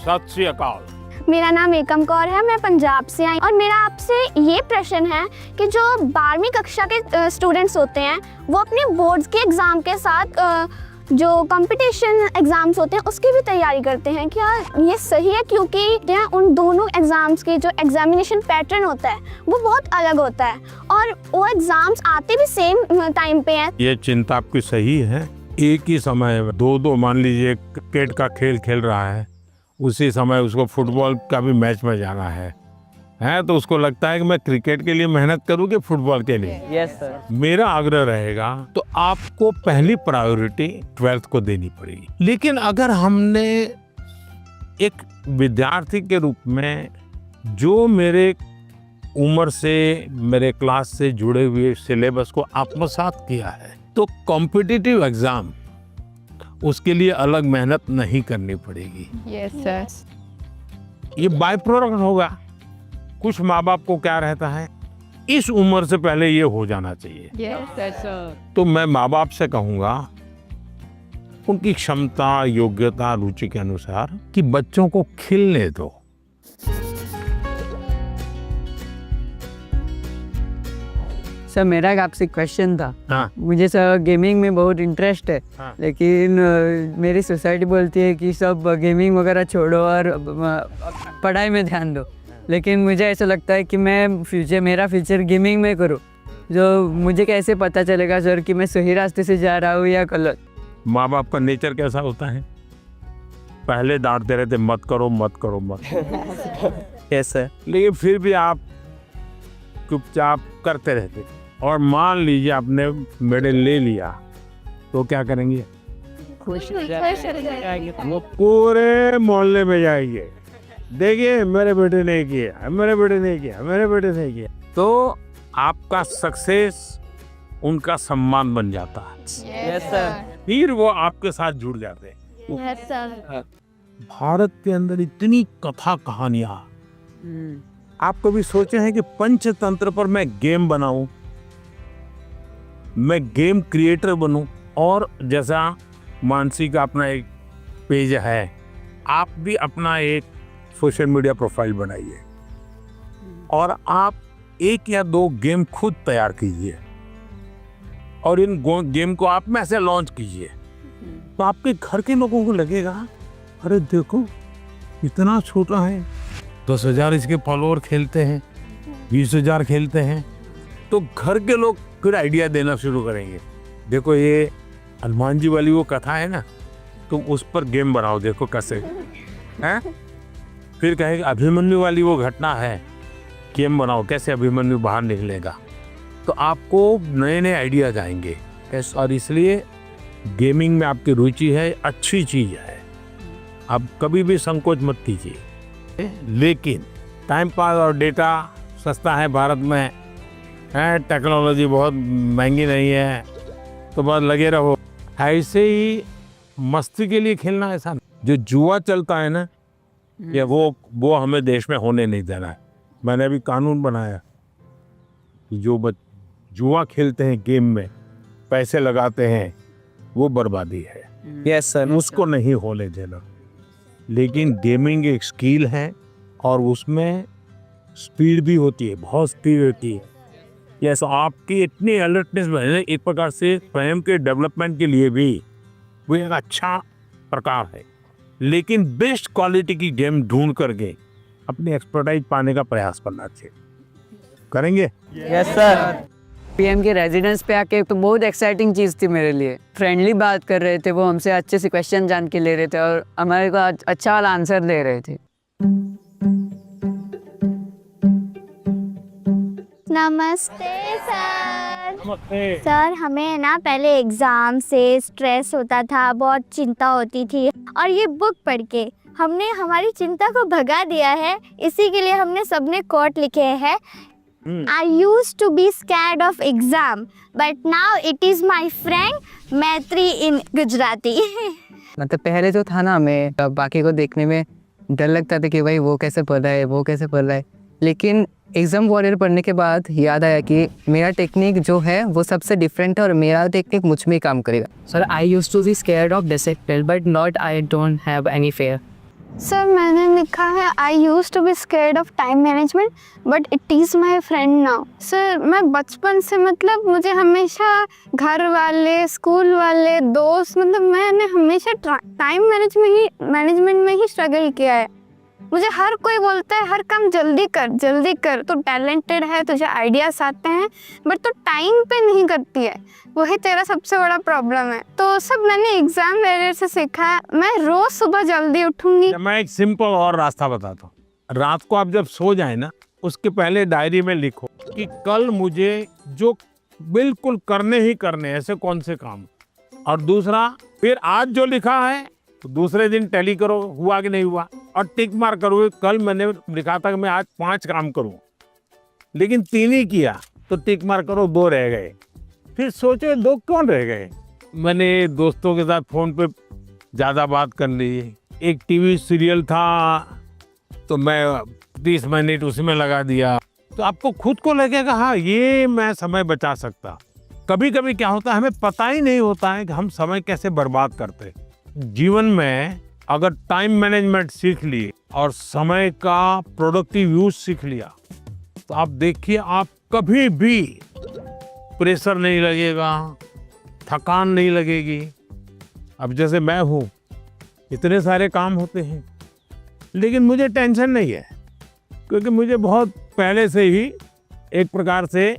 C: सत श्री अकाल।
D: मेरा नाम एकम कौर है, मैं पंजाब से आई और मेरा आपसे ये प्रश्न है कि जो 12वीं कक्षा के स्टूडेंट्स होते हैं वो अपने बोर्ड्स के एग्ज़ाम के साथ जो कंपटीशन एग्ज़ाम्स होते हैं उसकी भी तैयारी करते हैं, क्या ये सही है? क्योंकि उन दोनों एग्ज़ाम्स के जो एग्जामिनेशन पैटर्न होता है वो बहुत अलग होता है और वो एग्ज़ाम्स आते भी सेम टाइम पे हैं।
C: ये चिंता आपकी सही है। एक ही समय में दो मान लीजिए क्रिकेट का खेल खेल रहा है, उसी समय उसको फुटबॉल का भी मैच में जाना है तो उसको लगता है कि मैं क्रिकेट के लिए मेहनत करूँ कि फुटबॉल के लिए।
E: Yes sir.
C: मेरा आग्रह रहेगा तो आपको पहली प्रायोरिटी 12th को देनी पड़ेगी। लेकिन अगर हमने एक विद्यार्थी के रूप में जो मेरे उम्र से, मेरे क्लास से जुड़े हुए सिलेबस को आत्मसात किया है, तो कॉम्पिटिटिव एग्जाम उसके लिए अलग मेहनत नहीं करनी पड़ेगी।
B: Yes sir.
C: ये बाय प्रोडक्ट होगा। कुछ माँ बाप को क्या रहता है, इस उम्र से पहले ये हो जाना चाहिए।
B: Yes sir.
C: तो मैं माँ बाप से कहूँगा उनकी क्षमता, योग्यता, रुचि के अनुसार कि बच्चों को खिलने दो।
G: सर मेरा एक आपसे क्वेश्चन था।
C: हाँ।
G: मुझे सर गेमिंग में बहुत इंटरेस्ट है।
C: हाँ।
G: लेकिन मेरी सोसाइटी बोलती है कि सब गेमिंग वगैरह छोड़ो और पढ़ाई में ध्यान दो, लेकिन मुझे ऐसा लगता है कि मेरा फ्यूचर गेमिंग में करूँ। जो मुझे कैसे पता चलेगा सर कि मैं सही रास्ते से जा रहा हूँ या गलत?
C: माँ बाप का नेचर कैसा होता है, पहले डांटते रहते मत करो मत करो मत।
E: Yes sir.
C: लेकिन फिर भी आप चुपचाप करते रहते, और मान लीजिए आपने मेडल ले लिया तो क्या करेंगे? वो पूरे मोहल्ले में जाएंगे, देखिए मेरे बेटे ने किया, मेरे बेटे ने किया, मेरे बेटे ने किया। तो आपका सक्सेस उनका सम्मान बन जाता है।
E: Yes sir.
C: फिर वो आपके साथ जुड़ जाते हैं।
B: Yes sir.
C: भारत के अंदर इतनी कथा कहानियां, आप कभी सोचे हैं कि पंचतंत्र पर मैं गेम बनाऊं, मैं गेम क्रिएटर बनूं? और जैसा मानसी का अपना एक पेज है, आप भी अपना एक सोशल मीडिया प्रोफाइल बनाइए और आप 1 या 2 गेम खुद तैयार कीजिए और इन गेम को आप में ऐसे लॉन्च कीजिए, तो आपके घर के लोगों को लगेगा अरे देखो इतना छोटा है, 10,000 इसके फॉलोअर खेलते हैं, 20,000 खेलते हैं, तो घर के लोग फिर आइडिया देना शुरू करेंगे। देखो ये हनुमान जी वाली वो कथा है ना, तुम उस पर गेम बनाओ, देखो कैसे हैं। फिर कहेंगे अभिमन्यु वाली वो घटना है, गेम बनाओ कैसे अभिमन्यु बाहर निकलेगा। तो आपको नए नए आइडियाज आएंगे। और इसलिए गेमिंग में आपकी रुचि है, अच्छी चीज़ है, आप कभी भी संकोच मत कीजिए। लेकिन टाइम पास और डेटा सस्ता है भारत में, है टेक्नोलॉजी बहुत महंगी नहीं है, तो बस लगे रहो। ऐसे ही मस्ती के लिए खेलना, ऐसा जो जुआ चलता है ना, ये वो हमें देश में होने नहीं देना है। मैंने अभी कानून बनाया, जो जुआ खेलते हैं, गेम में पैसे लगाते हैं, वो बर्बादी है।
E: Yes sir.
C: उसको नहीं होने देना। लेकिन गेमिंग एक स्किल है और उसमें स्पीड भी होती है, बहुत स्पीड होती है। यस, आपकी इतनी अलर्टनेस बने, एक प्रकार से स्वयं के डेवलपमेंट के लिए भी वो एक अच्छा प्रकार है। लेकिन बेस्ट क्वालिटी की गेम ढूंढ करके अपनी एक्सपर्टाइज पाने का प्रयास करना चाहिए। करेंगे?
E: Yes sir.
G: पीएम के रेजिडेंस पे आके तो बहुत एक्साइटिंग चीज़ थी मेरे लिए। फ्रेंडली बात कर रहे थे, वो हमसे अच्छे से क्वेश्चन जान के ले रहे थे और हमारे को अच्छा वाला आंसर दे रहे थे।
D: नमस्ते सर।
C: नमस्ते।
D: सर हमें ना पहले एग्ज़ाम से स्ट्रेस होता था, बहुत चिंता होती थी, और ये बुक पढ़ के हमने हमारी चिंता को भगा दिया है। इसी के लिए हमने सबने कोट लिखे हैं। I used to be scared of exam, but now it is my friend मैत्री in गुजराती।
G: मतलब पहले जो था ना, मैं बाकी को देखने में डर लगता था कि भाई वो कैसे पढ़ रहा है, वो कैसे पढ़ रहा है, लेकिन एग्ज़ाम वॉरियर पढ़ने के बाद याद आया कि मेरा टेक्निक जो है वो सबसे डिफरेंट है और मेरा टेक्निक मुझ में ही काम करेगा। Sir I used to be scared of discipline but not I don't have any fear.
B: Sir मैंने लिखा है I use to be scared of time management but it is my friend now. Sir मैं बचपन से मतलब मुझे हमेशा घर वाले, स्कूल वाले, दोस्त, मतलब मैंने हमेशा टाइम मैनेजमेंट में ही स्ट्रगल किया है। मुझे हर कोई बोलता है हर काम जल्दी कर, तो टैलेंटेड है, तुझे आइडियाज़ आते हैं, बट तो टाइम पे नहीं करती है, वही तेरा सबसे बड़ा प्रॉब्लम है। तो सब मैंने एग्जाम वगैरह से सीखा है। मैं रोज़ सुबह जल्दी उठूंगी।
C: मैं एक सिंपल और रास्ता बताता हूँ। रात को आप जब सो जाए ना, उसके पहले डायरी में लिखो कि कल मुझे जो बिल्कुल करने ही करने ऐसे कौन से काम, और दूसरा फिर आज जो लिखा है तो दूसरे दिन टैली करो हुआ कि नहीं हुआ, और टिक मार करो। कल मैंने लिखा था कि मैं आज 5 काम करूं, लेकिन 3 ही किया, तो टिक मार करो, 2 रह गए। फिर सोचो 2 कौन रह गए। मैंने दोस्तों के साथ फ़ोन पे ज़्यादा बात कर ली। एक टीवी सीरियल था तो मैं 30 मिनट उसमें लगा दिया। तो आपको खुद को लगेगा हाँ ये मैं समय बचा सकता। कभी कभी क्या होता है, हमें पता ही नहीं होता है कि हम समय कैसे बर्बाद करते हैं। जीवन में अगर टाइम मैनेजमेंट सीख लिए और समय का प्रोडक्टिव यूज सीख लिया तो आप देखिए आप कभी भी प्रेशर नहीं लगेगा, थकान नहीं लगेगी। अब जैसे मैं हूँ, इतने सारे काम होते हैं लेकिन मुझे टेंशन नहीं है, क्योंकि मुझे बहुत पहले से ही एक प्रकार से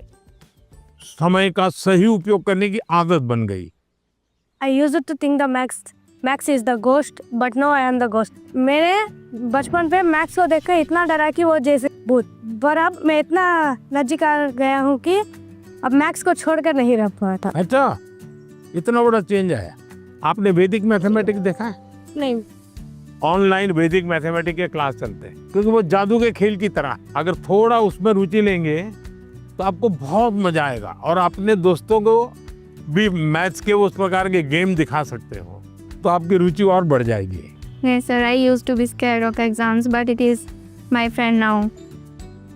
C: समय का सही उपयोग करने की आदत बन गई।
A: I used to think the Max is the ghost, but now I am the ghost. मेरे बचपन पे मैक्स को देखकर इतना डरा कि वो जैसे भूत, पर अब मैं इतना नजीक आ गया हूँ कि अब मैक्स को छोड़कर नहीं रह पाता।
C: अच्छा, इतना बड़ा चेंज आया। आपने वैदिक मैथमेटिक्स देखा है?
A: नहीं।
C: ऑनलाइन वैदिक मैथमेटिक्स के क्लास चलते हैं, क्योंकि वो जादू के खेल की तरह। अगर थोड़ा उसमें रुचि लेंगे तो आपको बहुत मजा आएगा, और अपने दोस्तों को भी मैथ्स के उस प्रकार के गेम दिखा सकते हो, तो आपकी रुचि और बढ़ जाएगी।
B: Yes sir, I used to be scared of exams, but it is my friend now.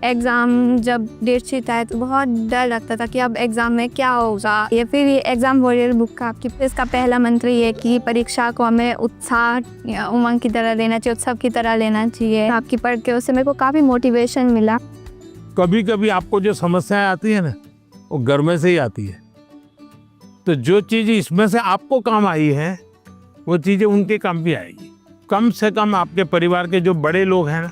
B: Exam जब डेट शीट आए तो बहुत डर लगता था कि अब एग्ज़ाम में क्या होगा। ये फिर ये एग्ज़ाम वॉरियर बुक का आपकी इसका पहला मंत्र ये कि परीक्षा को हमें उत्साह या उमंग की तरह लेना चाहिए, उत्सव की तरह लेना चाहिए। आपकी पढ़ के उससे मेरे को काफ़ी मोटिवेशन मिला।
C: कभी कभी आपको जो समस्याएं आती है ना, वो घर में से ही आती है। तो जो चीज़ इसमें से आपको काम आई है वो चीज़ें उनके काम भी आएगी। कम से कम आपके परिवार के जो बड़े लोग हैं ना,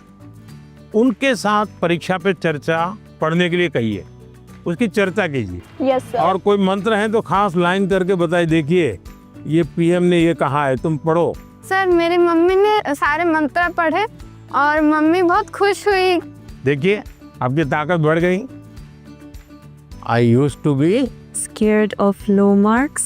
C: उनके साथ परीक्षा पे चर्चा पढ़ने के लिए कहिए, उसकी चर्चा कीजिए।
B: Yes sir.
C: और कोई मंत्र है तो खास लाइन करके बताइए, देखिए ये पीएम ने ये कहा है, तुम पढ़ो।
B: सर मेरी मम्मी ने सारे मंत्र पढ़े और मम्मी बहुत खुश हुई।
C: देखिए आपकी ताकत बढ़ गई। I used to be
A: Scared of low marks,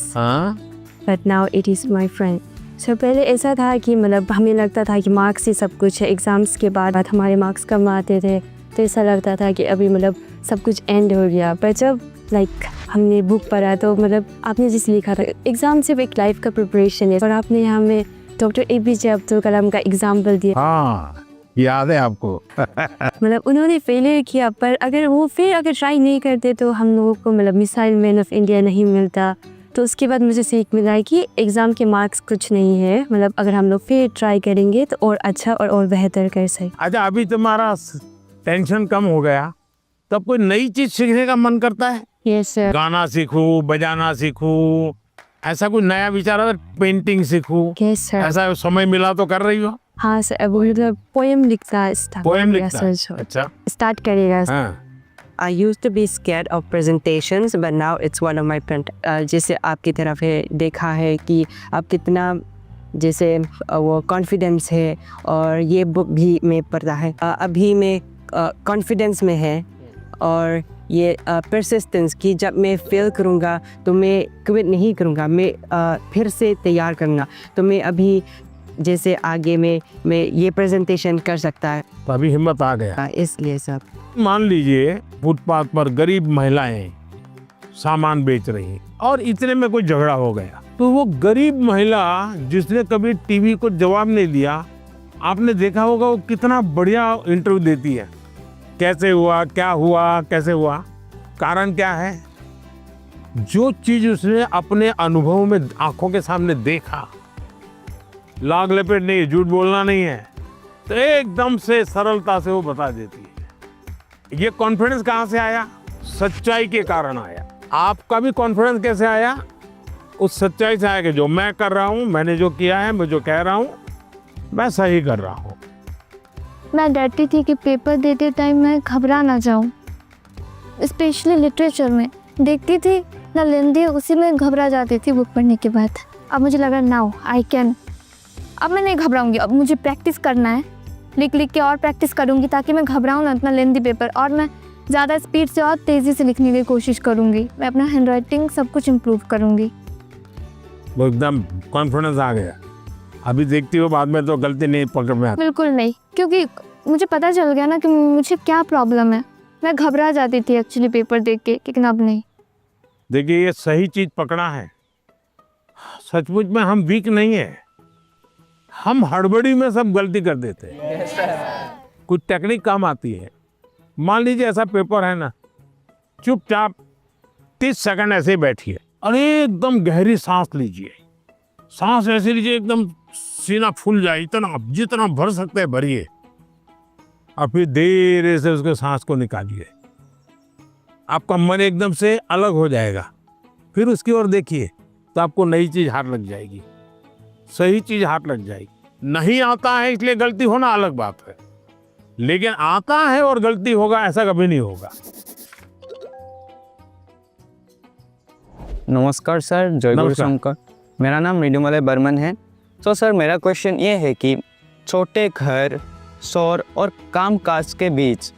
A: but now it is my friend. So पहले ऐसा था कि मतलब हमें लगता था कि मार्क्स ही सब कुछ है। एग्ज़ाम्स के बाद हमारे मार्क्स कम आते थे तो ऐसा लगता था कि अभी मतलब सब कुछ एंड हो गया। पर जब हमने बुक पढ़ा तो मतलब आपने जिस लिखा था, एग्ज़ाम सिर्फ एक लाइफ का प्रिपरेशन है, और आपने हमें डॉक्टर APJ अब्दुल कलाम का एग्जाम्पल दिया।
C: हाँ, याद है आपको।
A: मतलब उन्होंने फेलियर किया, पर अगर वो फिर अगर ट्राई नहीं करते तो हम लोगों को मतलब मिसाइल मैन ऑफ इंडिया नहीं मिलता। तो उसके बाद मुझे सीख मिला है कि एग्ज़ाम के मार्क्स कुछ नहीं है, मतलब अगर हम लोग फिर ट्राई करेंगे तो और अच्छा और बेहतर कर सकें।
C: अच्छा, अभी तुम्हारा टेंशन कम हो गया, तब कोई नई चीज सीखने का मन करता है?
A: Yes sir.
C: गाना सीखूं, बजाना सीखूं, ऐसा कुछ नया विचार है? पेंटिंग सीखूं,
A: यस सर।
C: ऐसा समय मिला तो कर रही हो?
A: हाँ सर, अब मतलब पोएम लिखता है।
C: पोएम लिखता है? अच्छा,
A: स्टार्ट करेगा।
C: हाँ।
H: I used to be scared of presentations, but now it's one of my friend. जैसे आपकी तरफ है देखा है कि आप कितना जैसे वो कॉन्फिडेंस है, और ये बुक भी मैं पढ़ता है। अभी मैं कॉन्फिडेंस में है, और ये परसिस्टेंस कि जब मैं फेल करूँगा तो मैं क्विट नहीं करूँगा, मैं फिर से तैयार करना। तो मैं अभी जैसे आगे मैं ये प्रेजेंटेशन कर सकता है।
C: तो अभी हिम्मत आ गया।
H: इसलिए सब
C: मान लीजिए फुटपाथ पर गरीब महिलाएं सामान बेच रही हैं और इतने में कोई झगड़ा हो गया, तो वो गरीब महिला जिसने कभी टीवी को जवाब नहीं दिया, आपने देखा होगा वो कितना बढ़िया इंटरव्यू देती है। कैसे हुआ, क्या हुआ, कैसे हुआ, कारण क्या है? जो चीज उसने अपने अनुभव में आंखों के सामने देखा, लाग लपेट नहीं, झूठ बोलना नहीं है, तो एकदम से सरलता से वो बता देती है। ये कॉन्फिडेंस कहाँ से आया? सच्चाई के कारण आया। आपका भी कॉन्फिडेंस कैसे आया? उस सच्चाई से आया कि जो मैं कर रहा हूँ, मैंने जो किया है, मैं जो कह रहा हूँ, मैं सही कर रहा हूँ।
A: मैं डरती थी कि पेपर देते टाइम मैं घबरा ना जाऊँ, स्पेशली लिटरेचर में देखती थी ना लेंदी, उसी में घबरा जाती थी बुक पढ़ने के बाद। अब मुझे लगा नाउ आई कैन, अब मैं नहीं घबराऊंगी, अब मुझे प्रैक्टिस करना है, लिख लिख के और प्रैक्टिस करूंगी ताकि मैं घबराऊँ ना इतना लेंदी पेपर, और मैं ज़्यादा स्पीड से और तेज़ी से लिखने की कोशिश करूंगी। मैं अपना हैंड राइटिंग सब कुछ इम्प्रूव करूंगी।
C: वो एकदम कॉन्फिडेंस आ गया। अभी देखती हो बाद में तो गलती नहीं पकड़ में आती।
A: बिल्कुल नहीं, क्योंकि मुझे पता चल गया ना कि मुझे क्या प्रॉब्लम है। मैं घबरा जाती थी एक्चुअली पेपर देख के, लेकिन अब नहीं।
C: देखिए ये सही चीज पकड़ा है। सचमुच में हम वीक नहीं है, हम हड़बड़ी में सब गलती कर देते हैं। कुछ टेक्निक काम आती है। मान लीजिए ऐसा पेपर है ना, चुपचाप 30 सेकंड ऐसे ही बैठिए और एकदम गहरी सांस लीजिए। सांस ऐसे लीजिए एकदम सीना फूल जाए, इतना जितना भर सकते हैं भरिए, और फिर धीरे से उसके सांस को निकालिए। आपका मन एकदम से अलग हो जाएगा। फिर उसकी ओर देखिए तो आपको नई चीज हाथ लग जाएगी, सही चीज हाथ लग जाएगी। नहीं आता है इसलिए गलती होना अलग बात है, लेकिन आता है और गलती होगा ऐसा कभी नहीं होगा।
E: नमस्कार सर, जय गुरु शंकर। मेरा नाम मृदुमलय बर्मन है। तो सर मेरा क्वेश्चन ये है कि छोटे घर, शोर और कामकाज के बीच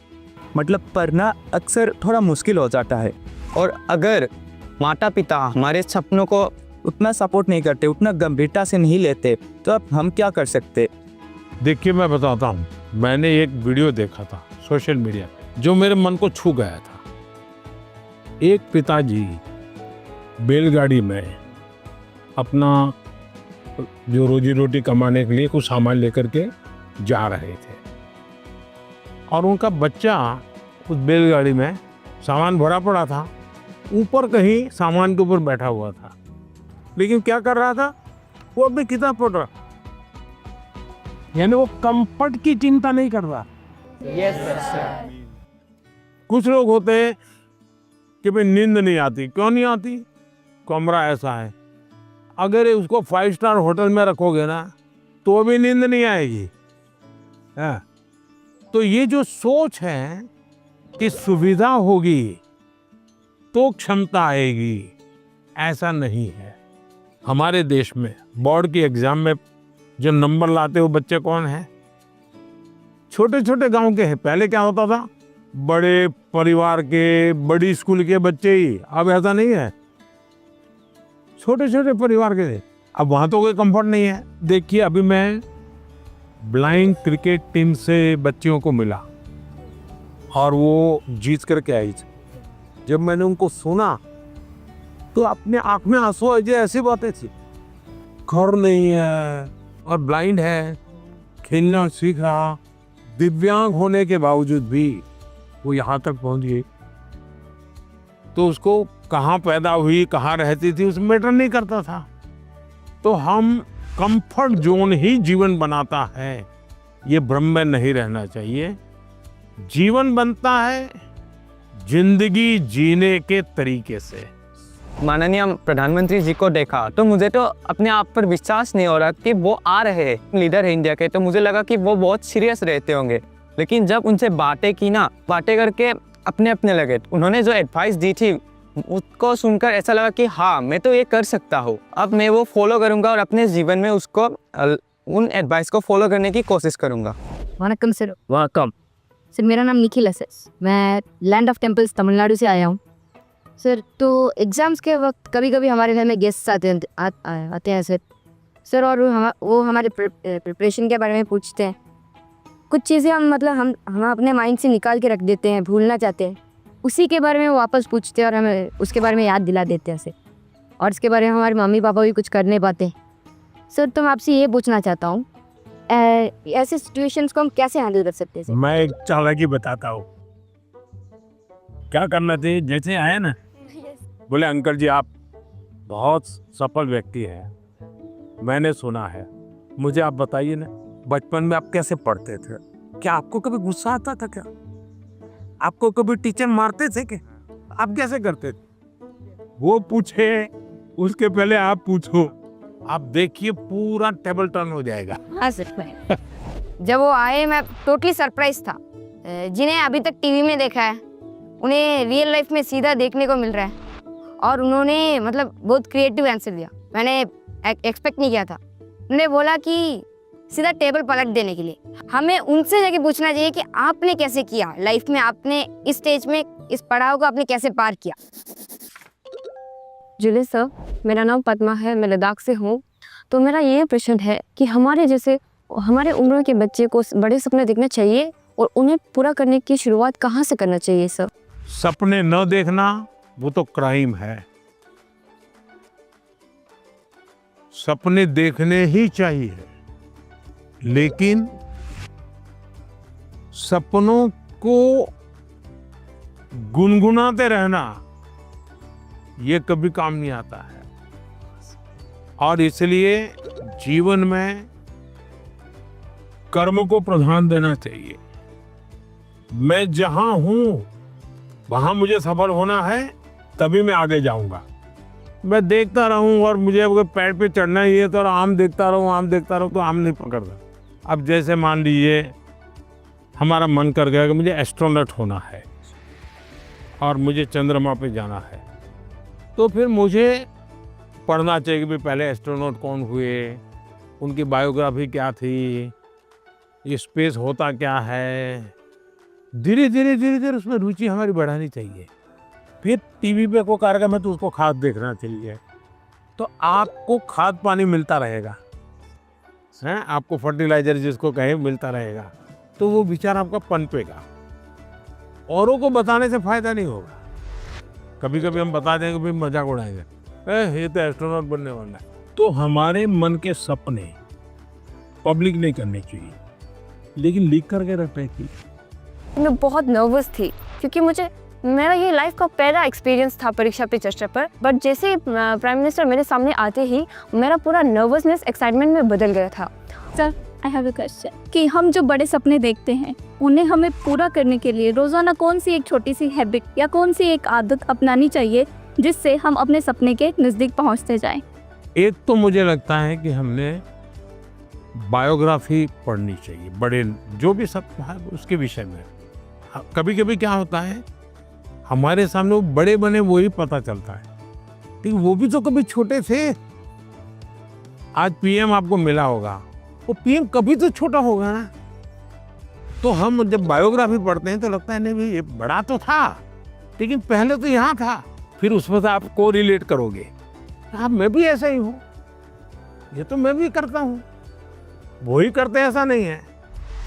F: मतलब पढ़ना अक्सर थोड़ा मुश्किल हो जाता है,
E: और अगर माता पिता हमारे सपनों को
F: उतना सपोर्ट नहीं करते, उतना गंभीरता से नहीं लेते, तो अब हम क्या कर सकते?
C: देखिए मैं बताता हूँ, मैंने एक वीडियो देखा था सोशल मीडिया पे जो मेरे मन को छू गया था। एक पिताजी बैलगाड़ी में अपना जो रोजी रोटी कमाने के लिए कुछ सामान लेकर के जा रहे थे, और उनका बच्चा उस बैलगाड़ी में सामान भरा पड़ा था, ऊपर कहीं सामान के ऊपर बैठा हुआ था, लेकिन क्या कर रहा था? वो अपनी किताब पढ़ रहा, यानी वो कंफर्ट की चिंता नहीं कर रहा।
E: Yes sir.
C: कुछ लोग होते हैं कि भाई नींद नहीं आती। क्यों नहीं आती? कमरा ऐसा है, अगर उसको 5 स्टार होटल में रखोगे ना तो भी नींद नहीं आएगी। तो ये जो सोच है कि सुविधा होगी तो क्षमता आएगी, ऐसा नहीं है। हमारे देश में बोर्ड की एग्जाम में जो नंबर लाते हो बच्चे कौन है? छोटे छोटे गांव के हैं। पहले क्या होता था? बड़े परिवार के, बड़ी स्कूल के बच्चे ही। अब ऐसा नहीं है, छोटे छोटे परिवार के। अब वहां तो कोई कंफर्ट नहीं है। देखिए अभी मैं ब्लाइंड क्रिकेट टीम से बच्चियों को मिला और वो जीत करके आई। जब मैंने उनको सुना तो अपने आंख में आंसू आ जाए, ऐसी बातें थी। घर नहीं है और ब्लाइंड है, खेलना सीख रहा, दिव्यांग होने के बावजूद भी वो यहाँ तक पहुँच गई। तो उसको कहाँ पैदा हुई, कहाँ रहती थी, उसमें मैटर नहीं करता था। तो हम कंफर्ट जोन ही जीवन बनाता है, ये भ्रम में नहीं रहना चाहिए। जीवन बनता है जिंदगी जीने के तरीके से।
E: माननीय प्रधानमंत्री जी को देखा तो मुझे तो अपने आप पर विश्वास नहीं हो रहा कि वो आ रहे हैं, लीडर है इंडिया के। तो मुझे लगा कि वो बहुत सीरियस रहते होंगे, लेकिन जब उनसे बातें की ना, बातें करके अपने अपने लगे। उन्होंने जो एडवाइस दी थी उसको सुनकर ऐसा लगा कि हाँ मैं तो ये कर सकता हूँ। अब मैं वो फॉलो करूँगा और अपने जीवन में उसको उन एडवाइस को फॉलो करने की कोशिश करूँगा।
B: वनकम सर।
E: वेलकम।
B: सर मेरा नाम निखिल है सर, मैं लैंड ऑफ टेम्पल्स तमिलनाडु से आया हूँ सर। तो एग्ज़ाम्स के वक्त कभी कभी हमारे घर में गेस्ट आते हैं सर और वो हमारे प्रिपरेशन के बारे में पूछते हैं। कुछ चीज़ें हम अपने माइंड से निकाल के रख देते हैं, भूलना चाहते हैं, उसी के बारे में वो वापस पूछते हैं और हमें उसके बारे में याद दिला देते हैं सर। और इसके बारे में हमारे मम्मी पापा भी कुछ कर नहीं पाते सर। तो मैं आपसे ये पूछना चाहता हूँ, ऐसे सिचुएशंस को हम कैसे हैंडल कर सकते हैं सर?
C: मैं एक चालाकी बताता हूँ क्या करना चाहिए। जैसे आए ना, बोले अंकल जी आप बहुत सफल व्यक्ति हैं, मैंने सुना है, मुझे आप बताइए ना बचपन में आप कैसे पढ़ते थे? क्या आपको कभी गुस्सा आता था? क्या आपको कभी टीचर मारते थे? क्या आप कैसे करते थे? वो पूछे उसके पहले आप पूछो, आप देखिए पूरा टेबल टर्न हो जाएगा।
B: हाँ सर, जब वो आए मैं टोटली सरप्राइज था। जिन्हें अभी तक टीवी में देखा है उन्हें रियल लाइफ में सीधा देखने को मिल रहा है और उन्होंने बहुत क्रिएटिव आंसर दिया, मैंने एक्सपेक्ट नहीं किया था। उन्होंने बोला कि सीधा टेबल पलट देने के लिए। हमें उनसे जाके पूछना चाहिए कि आपने कैसे किया लाइफ में, आपने इस स्टेज में इस पड़ाव को आपने कैसे पार किया।
A: जुले सर, मेरा नाम पद्मा है, मैं लद्दाख से हूँ। तो मेरा ये प्रश्न है कि हमारे उम्र के बच्चे को बड़े सपने देखने चाहिए और उन्हें पूरा करने की शुरुआत कहाँ से करना चाहिए सर?
C: सपने न देखना वो तो क्राइम है। सपने देखने ही चाहिए, लेकिन सपनों को गुनगुनाते रहना ये कभी काम नहीं आता है। और इसलिए जीवन में कर्म को प्राधान्य देना चाहिए। मैं जहां हूं वहां मुझे सफल होना है, तभी मैं आगे जाऊंगा। मैं देखता रहूं और मुझे अगर पैर पे चढ़ना ही है तो आम देखता रहूं तो आम नहीं पकड़ता। अब जैसे मान लीजिए हमारा मन कर गया कि मुझे एस्ट्रोनॉट होना है और मुझे चंद्रमा पे जाना है, तो फिर मुझे पढ़ना चाहिए कि भाई पहले एस्ट्रोनॉट कौन हुए, उनकी बायोग्राफी क्या थी, ये स्पेस होता क्या है। धीरे धीरे उसमें रुचि हमारी बढ़ानी चाहिए। फिर टीवी पे कोई कार्यक्रम है तो उसको खाद देखना चाहिए, तो आपको खाद पानी मिलता रहेगा, हैं, आपको फर्टिलाइजर जिसको कहे मिलता रहेगा, तो वो विचार आपका पनपेगा। औरों को बताने से फायदा नहीं होगा। कभी कभी हम बता देंगे भाई मजाक उड़ाएंगे, ये तो एस्ट्रोनॉट बनने वाला है। तो हमारे मन के सपने पब्लिक नहीं करने चाहिए, लेकिन लीक करके रखने चाहिए।
A: मैं बहुत नर्वस थी क्योंकि मेरा ये लाइफ का पहला एक्सपीरियंस था परीक्षा पे चर्चा पर। बट जैसे प्राइम मिनिस्टर मेरे सामने आते ही मेरा पूरा नर्वसनेस एक्साइटमेंट में बदल गया था।
I: Sir, I have a question कि हम जो बड़े सपने देखते हैं उन्हें हमें पूरा करने के लिए रोज़ाना कौन सी एक छोटी सी हैबिट या कौन सी एक आदत अपनानी चाहिए जिससे हम अपने सपने के नज़दीक पहुंचते जाएं?
C: एक तो मुझे लगता है कि हमने बायोग्राफी पढ़नी चाहिए, बड़े जो भी सब है उसके विषय में। कभी कभी क्या होता है हमारे सामने वो बड़े बने वही पता चलता है, लेकिन वो भी तो कभी छोटे थे। आज पीएम आपको मिला होगा, वो पीएम कभी तो छोटा होगा ना। तो हम जब बायोग्राफी पढ़ते हैं तो लगता है नहीं भाई ये बड़ा तो था, लेकिन पहले तो यहाँ था। फिर उसमें से आप को रिलेट करोगे, हाँ मैं भी ऐसा ही हूँ, ये तो मैं भी करता हूँ, वो ही करते हैं ऐसा नहीं है।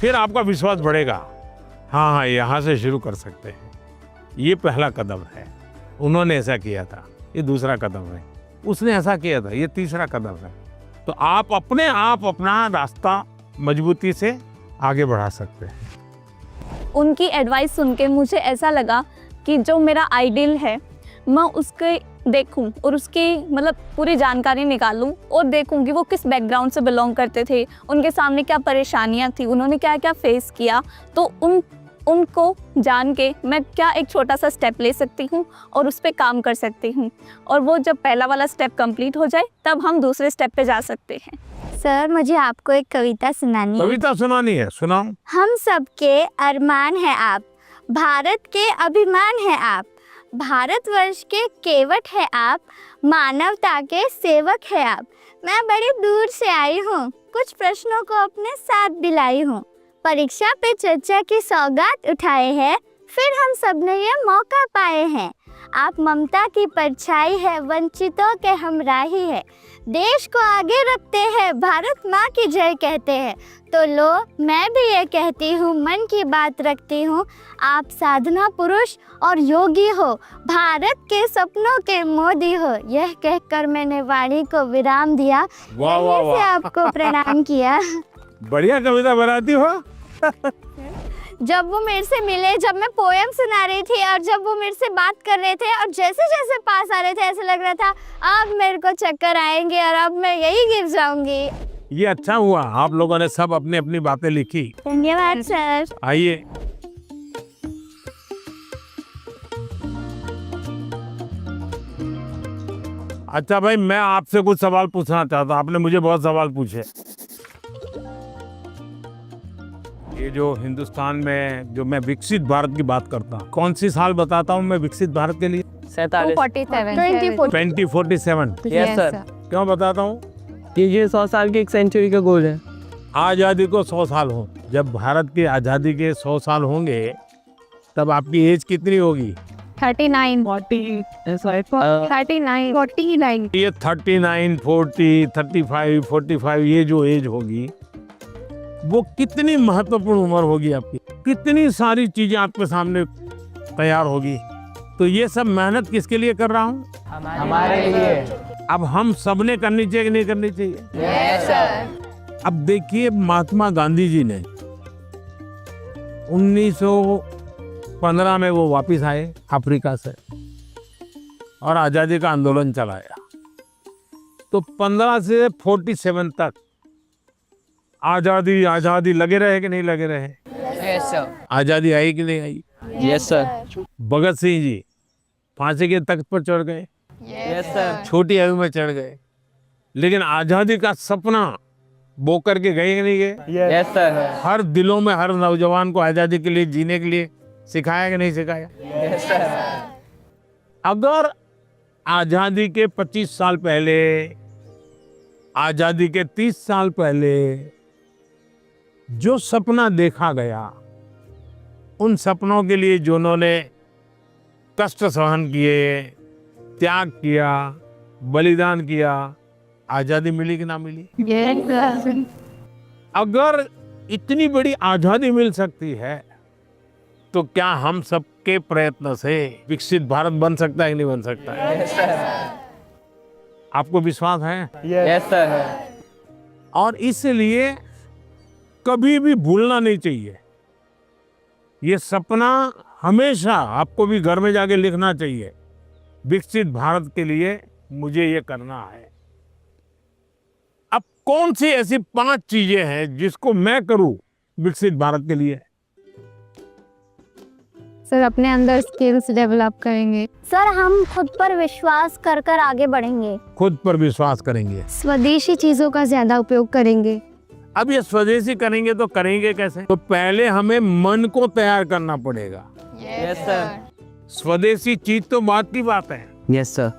C: फिर आपका विश्वास बढ़ेगा, हाँ यहाँ से शुरू कर सकते हैं। ये पहला कदम है, उन्होंने ऐसा किया था, ये दूसरा कदम है, उसने ऐसा किया था, ये तीसरा कदम है। तो आप अपने आप अपना रास्ता मजबूती से आगे बढ़ा सकते हैं।
I: उनकी एडवाइस सुन के मुझे ऐसा लगा कि जो मेरा आइडियल है मैं उसके देखूं और उसकी पूरी जानकारी निकालूं और देखूं कि वो किस बैकग्राउंड से बिलोंग करते थे, उनके सामने क्या परेशानियां थी, उन्होंने क्या क्या फेस किया। तो उनको जान के मैं क्या एक छोटा सा स्टेप ले सकती हूँ और उस पर काम कर सकती हूँ, और वो जब पहला वाला स्टेप कंप्लीट हो जाए तब हम दूसरे स्टेप पे जा सकते हैं।
D: सर, मुझे आपको एक कविता सुनानी है।
C: कविता सुनानी है? सुनाओ।
D: हम सबके अरमान है आप, भारत के अभिमान है आप, भारतवर्ष के केवट है आप, मानवता के सेवक है आप। मैं बड़ी दूर से आई हूँ, कुछ प्रश्नों को अपने साथ दिलाई हूँ, परीक्षा पे चर्चा की सौगात उठाए हैं, फिर हम सबने ये मौका पाए हैं। आप ममता की परछाई है, वंचितों के हमराही है, देश को आगे रखते हैं, भारत माँ की जय कहते हैं। तो लो मैं भी ये कहती हूँ, मन की बात रखती हूँ, आप साधना पुरुष और योगी हो, भारत के सपनों के मोदी हो। यह कहकर मैंने वाणी को विराम दिया,
C: वाह वाह
D: यहीं से
C: वाह,
D: आपको प्रणाम किया।
C: बढ़िया कविता बनाती हो।
D: जब वो मेरे से मिले, जब मैं पोएम सुना रही थी और जब वो मेरे से बात कर रहे थे और जैसे जैसे पास आ रहे थे, ऐसे लग रहा था अब मेरे को चक्कर आएंगे और अब मैं यही गिर जाऊंगी।
C: ये अच्छा हुआ, आप लोगों ने सब अपनी अपनी बातें लिखी।
D: धन्यवाद सर।
C: आइए, अच्छा भाई, मैं आपसे कुछ सवाल पूछना चाहता, आपने मुझे बहुत सवाल पूछे। ये जो हिंदुस्तान में जो मैं विकसित भारत की बात करता हूँ, कौन सी साल बताता हूँ मैं विकसित भारत के लिए? 2047।
E: Yes sir.
C: क्यों बताता हूँ?
E: ये 100 साल की एक सेंचुरी का गोल है।
C: आज़ादी को 100 साल हो, जब भारत की आज़ादी के 100 साल होंगे तब आपकी एज कितनी होगी?
I: 39।
E: 40
I: 39।
C: ये 39, 40, 35, 45 ये जो एज होगी वो कितनी महत्वपूर्ण उम्र होगी आपकी, कितनी सारी चीजें आपके सामने तैयार होगी। तो ये सब मेहनत किसके लिए कर रहा हूँ?
E: हमारे लिए।
C: अब हम सबने करनी चाहिए कि नहीं करनी चाहिए?
I: Yes sir.
C: अब देखिए, महात्मा गांधी जी ने 1915 में वो वापस आए अफ्रीका से और आज़ादी का आंदोलन चलाया। तो 15 से 47 तक आज़ादी आज़ादी लगे रहे कि नहीं लगे रहे?
G: Yes sir.
C: आज़ादी आई कि नहीं आई?
E: Yes sir.
C: भगत सिंह जी फांसी के तख्त पर चढ़ गए,
E: यस सर।
C: छोटी आयु में चढ़ गए, लेकिन आज़ादी का सपना बो करके गए कि नहीं गए?
E: Yes sir.
C: हर दिलों में हर नौजवान को आज़ादी के लिए जीने के लिए सिखाया कि नहीं सिखाया?
E: Yes sir.
C: अगर आज़ादी के 25 साल पहले, आज़ादी के 30 साल पहले जो सपना देखा गया, उन सपनों के लिए जो उन्होंने कष्ट सहन किए, त्याग किया, बलिदान किया, आज़ादी मिली कि ना मिली? अगर इतनी बड़ी आज़ादी मिल सकती है तो क्या हम सबके प्रयत्न से विकसित भारत बन सकता है कि नहीं बन सकता है?
E: Yes sir.
C: आपको विश्वास है?
E: Yes sir.
C: और इसलिए कभी भी भूलना नहीं चाहिए। ये सपना हमेशा आपको भी घर में जाके लिखना चाहिए, विकसित भारत के लिए मुझे ये करना है। अब कौन सी ऐसी 5 चीजें हैं जिसको मैं करूं विकसित भारत के लिए?
A: सर, अपने अंदर स्किल्स डेवलप करेंगे।
D: सर हम खुद पर विश्वास कर कर आगे बढ़ेंगे।
C: खुद पर विश्वास करेंगे।
A: स्वदेशी चीज़ों का ज़्यादा उपयोग करेंगे।
C: अब ये स्वदेशी करेंगे तो करेंगे कैसे? तो पहले हमें मन को तैयार करना पड़ेगा।
E: Yes sir.
C: स्वदेशी चीज तो बात की बात है।
H: Yes sir.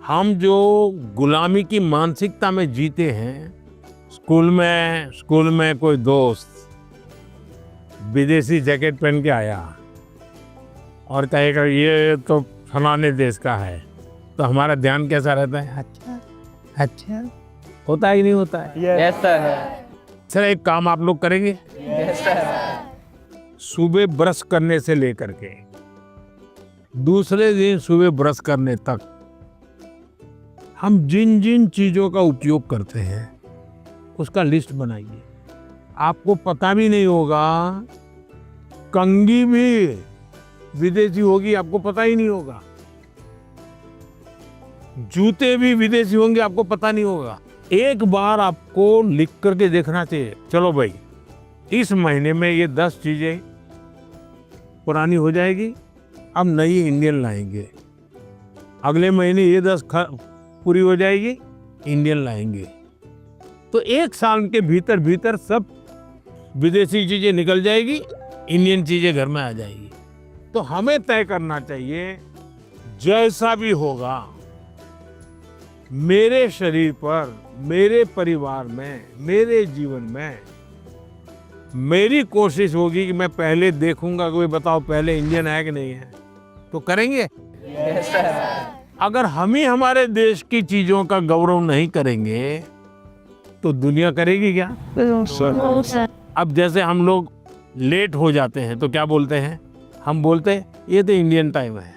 C: हम जो गुलामी की मानसिकता में जीते हैं, स्कूल में कोई दोस्त विदेशी जैकेट पहन के आया और कहेगा ये तो फलाने देश का है, तो हमारा ध्यान कैसा रहता है? अच्छा होता है कि नहीं होता है?
E: Yes sir.
C: सर, एक काम आप लोग करेंगे?
E: Yes sir.
C: सुबह ब्रश करने से लेकर के दूसरे दिन सुबह ब्रश करने तक हम जिन जिन चीजों का उपयोग करते हैं उसका लिस्ट बनाइए। आपको पता भी नहीं होगा, कंघी भी विदेशी होगी, आपको पता ही नहीं होगा। जूते भी विदेशी होंगे, आपको पता नहीं होगा। एक बार आपको लिख करके देखना चाहिए, चलो भाई इस महीने में ये 10 चीजें पुरानी हो जाएगी, अब नई इंडियन लाएंगे। अगले महीने ये 10 पूरी हो जाएगी, इंडियन लाएंगे। तो 1 साल के भीतर भीतर सब विदेशी चीजें निकल जाएगी, इंडियन चीजें घर में आ जाएगी। तो हमें तय करना चाहिए, जैसा भी होगा मेरे शरीर पर, मेरे परिवार में, मेरे जीवन में मेरी कोशिश होगी कि मैं पहले देखूंगा कि बताओ पहले इंडियन है कि नहीं है, तो करेंगे। अगर हम ही हमारे देश की चीजों का गौरव नहीं करेंगे तो दुनिया करेगी क्या? अब जैसे हम लोग लेट हो जाते हैं तो क्या बोलते हैं? हम बोलते हैं ये तो इंडियन टाइम है,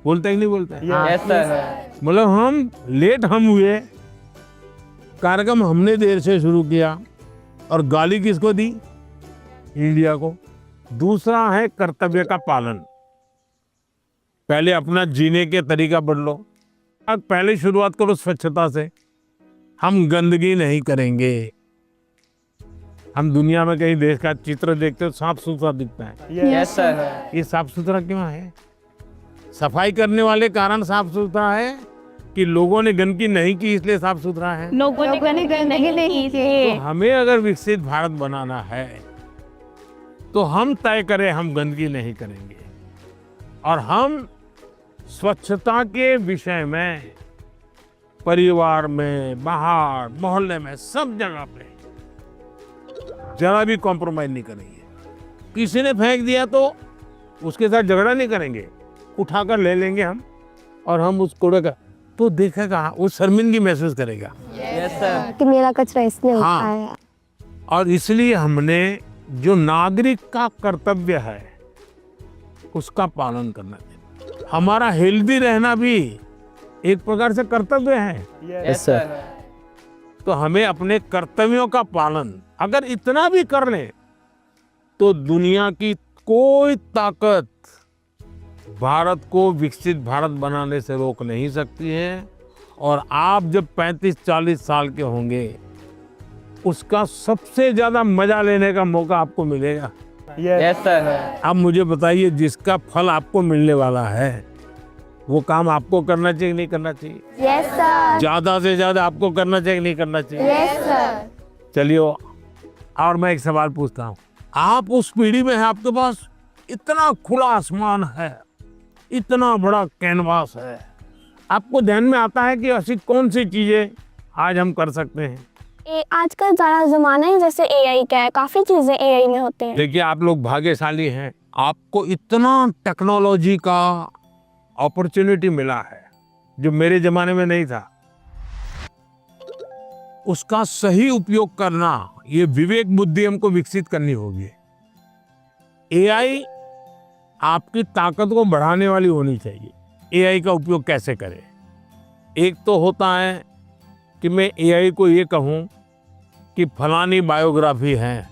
C: बोलते हैं कि नहीं बोलते? मतलब हम लेट हम हुए, कार्यक्रम हमने देर से शुरू किया और गाली किसको दी? इंडिया को। दूसरा है कर्तव्य का पालन। पहले अपना जीने के तरीका बदलो। अब पहले शुरुआत करो स्वच्छता से। हम गंदगी नहीं करेंगे। हम दुनिया में कहीं देश का चित्र देखते हो साफ सुथरा दिखता है। ये साफ सुथरा क्यों है? सफाई करने वाले कारण साफ सुथरा है कि लोगों ने गंदगी नहीं की इसलिए साफ सुथरा है?
I: लोगों ने नहीं
C: तो हमें अगर विकसित भारत बनाना है तो हम तय करें हम गंदगी नहीं करेंगे और हम स्वच्छता के विषय में परिवार में, बाहर, मोहल्ले में, सब जगह पे जरा भी कॉम्प्रोमाइज नहीं करेंगे। किसी ने फेंक दिया तो उसके साथ झगड़ा नहीं करेंगे, उठाकर ले लेंगे हम और हम उस कूड़े का तो देखेगा, वो शर्मिंदगी महसूस करेगा
B: कि मेरा कचरा इसने
C: हाँ।
B: उठाया।
C: और इसलिए हमने जो नागरिक का कर्तव्य है उसका पालन करना चाहिए। हमारा हेल्दी रहना भी एक प्रकार से कर्तव्य है। तो हमें अपने कर्तव्यों का पालन अगर इतना भी कर लें तो दुनिया की कोई ताकत भारत को विकसित भारत बनाने से रोक नहीं सकती है। और आप जब 35-40 साल के होंगे उसका सबसे ज्यादा मजा लेने का मौका आपको मिलेगा। अब मुझे बताइए, जिसका फल आपको मिलने वाला है वो काम आपको करना चाहिए नहीं करना चाहिए?
B: Yes sir.
C: ज्यादा से ज्यादा आपको करना चाहिए नहीं करना चाहिए?
B: Yes sir.
C: चलिए, और मैं एक सवाल पूछता हूँ। आप उस पीढ़ी में हैं, आपके पास इतना खुला आसमान है, इतना बड़ा कैनवास है, आपको ध्यान में आता है कि ऐसी कौन सी चीजें आज हम कर सकते हैं?
A: आजकल ज़्यादा ज़माना ही जैसे एआई का है, काफ़ी चीज़ें एआई में होते हैं।
C: देखिए, आप लोग भाग्यशाली हैं, आपको इतना टेक्नोलॉजी का अपॉर्चुनिटी मिला है जो मेरे जमाने में नहीं था। उसका सही उपयोग करना, ये विवेक बुद्धि हमको विकसित करनी होगी। एआई आपकी ताकत को बढ़ाने वाली होनी चाहिए। एआई का उपयोग कैसे करें? एक तो होता है कि मैं एआई को ये कहूँ कि फलानी बायोग्राफी है,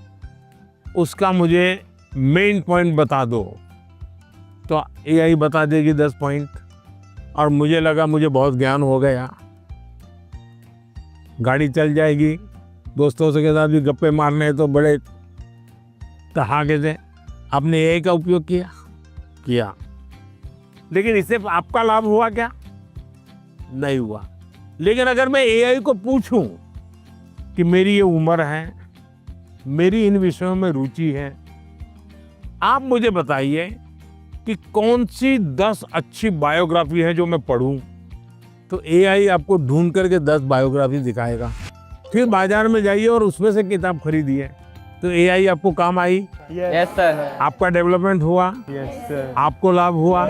C: उसका मुझे मेन पॉइंट बता दो, तो एआई बता देगी 10 पॉइंट और मुझे लगा मुझे बहुत ज्ञान हो गया, गाड़ी चल जाएगी, दोस्तों से के साथ भी गप्पे मारने हैं तो बड़े तहाके से। आपने एआई का उपयोग किया, लेकिन इससे आपका लाभ हुआ क्या? नहीं हुआ। लेकिन अगर मैं एआई को पूछूं कि मेरी ये उम्र है, मेरी इन विषयों में रुचि है, आप मुझे बताइए कि कौन सी 10 अच्छी बायोग्राफी है जो मैं पढूं, तो एआई आपको ढूंढ करके 10 बायोग्राफी दिखाएगा। फिर बाजार में जाइए और उसमें से किताब खरीदिए, तो एआई आपको काम आई।
E: Yes sir.
C: आपका डेवलपमेंट हुआ।
E: Yes sir.
C: आपको लाभ हुआ।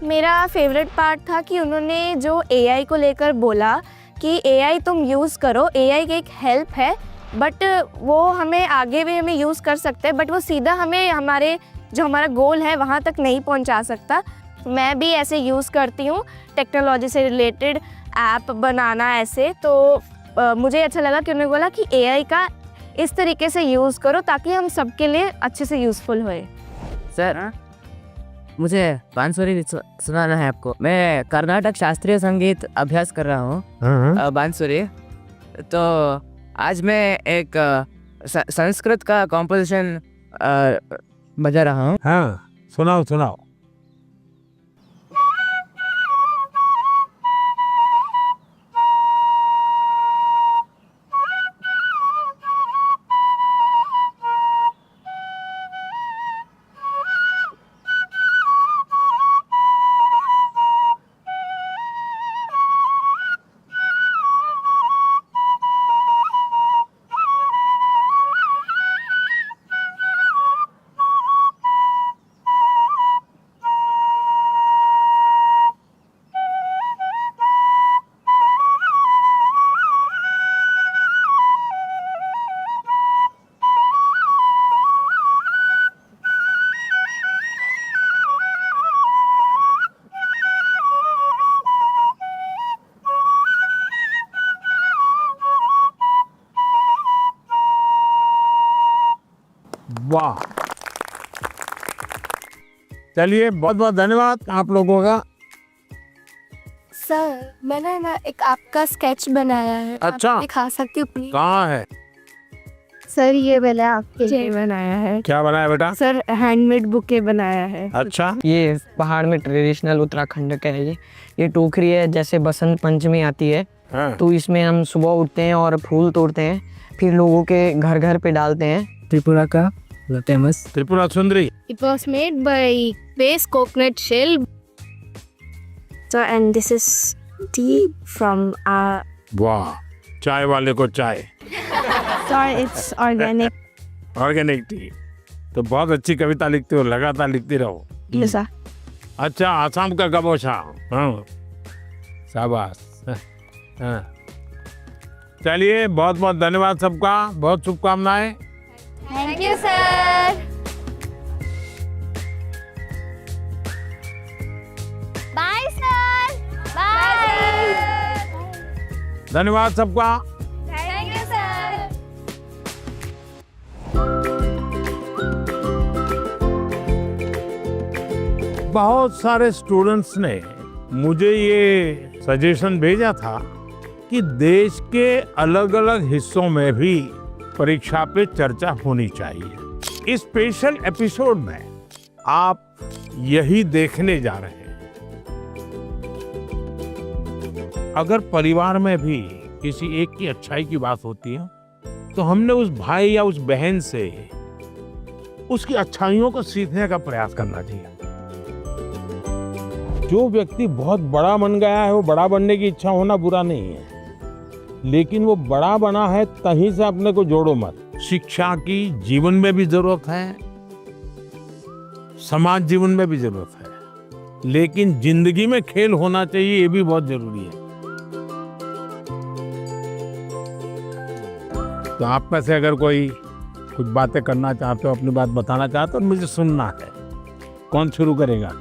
I: मेरा फेवरेट पार्ट था कि उन्होंने जो एआई को लेकर बोला कि एआई तुम यूज़ करो, एआई की एक हेल्प है, बट वो हमें आगे भी हमें यूज़ कर सकते हैं, बट वो सीधा हमें हमारे जो हमारा गोल है वहाँ तक नहीं पहुँचा सकता। मैं भी ऐसे यूज़ करती हूँ टेक्नोलॉजी से रिलेटेड ऐप बनाना ऐसे, तो मुझे अच्छा लगा कि उन्होंने बोला कि एआई का इस तरीके से यूज़ करो ताकि हम सबके लिए अच्छे से यूज़फुल होए।
J: सर, मुझे बांसुरी सुनाना है आपको। मैं कर्नाटक शास्त्रीय संगीत अभ्यास कर रहा हूँ, बांसुरी। तो आज मैं एक संस्कृत का कॉम्पोजिशन बजा रहा हूँ।
C: हाँ, सुनाओ। वाह, चलिए बहुत बहुत धन्यवाद आप लोगों का।
B: सर मैंने ना एक आपका स्केच बनाया है,
C: अच्छा।
B: आप दिखा सकती हूँ प्लीज?
C: कहाँ है?
B: सर ये मैंने आपके लिए बनाया है।
C: क्या बनाया बेटा?
B: सर हैंडमेड बुके बनाया है।
C: अच्छा,
E: ये पहाड़ में ट्रेडिशनल उत्तराखंड का है। ये टोकरी है, जैसे बसंत पंचमी आती है
C: हाँ।
E: तो इसमें हम सुबह उठते हैं और फूल तोड़ते हैं, फिर लोगों के घर घर पे डालते हैं।
G: त्रिपुरा का famous
C: Tripura Sundari.
B: It was made by base coconut shell. So and this is tea from our.
C: वाह, चाय वाले को चाय,
B: Sorry, it's organic.
C: Organic T. तो बहुत अच्छी कविता लिखते हो, लगातार लिखती रहो।
B: Yes, sir.
C: अच्छा, आसाम का गबोशा। हाँ, शाबाश। हाँ, चलिए बहुत बहुत धन्यवाद सबका, बहुत शुभकामनाएं।
B: Thank you, sir.
D: Bye sir, bye.
C: धन्यवाद सबका।
D: Thank you sir.
C: बहुत सारे स्टूडेंट्स ने मुझे ये सजेशन भेजा था कि देश के अलग अलग हिस्सों में भी परीक्षा पे चर्चा होनी चाहिए। इस स्पेशल एपिसोड में आप यही देखने जा रहे हैं। अगर परिवार में भी किसी एक की अच्छाई की बात होती है तो हमने उस भाई या उस बहन से उसकी अच्छाइयों को सीखने का प्रयास करना चाहिए। जो व्यक्ति बहुत बड़ा बन गया है, वो बड़ा बनने की इच्छा होना बुरा नहीं है, लेकिन वो बड़ा बना है तहीं से अपने को जोड़ो मत। शिक्षा की जीवन में भी जरूरत है, समाज जीवन में भी जरूरत है, लेकिन जिंदगी में खेल होना चाहिए, ये भी बहुत जरूरी है। तो आप में से अगर कोई कुछ बातें करना चाहते हो, अपनी बात बताना चाहते हो, मुझे सुनना है। कौन शुरू करेगा?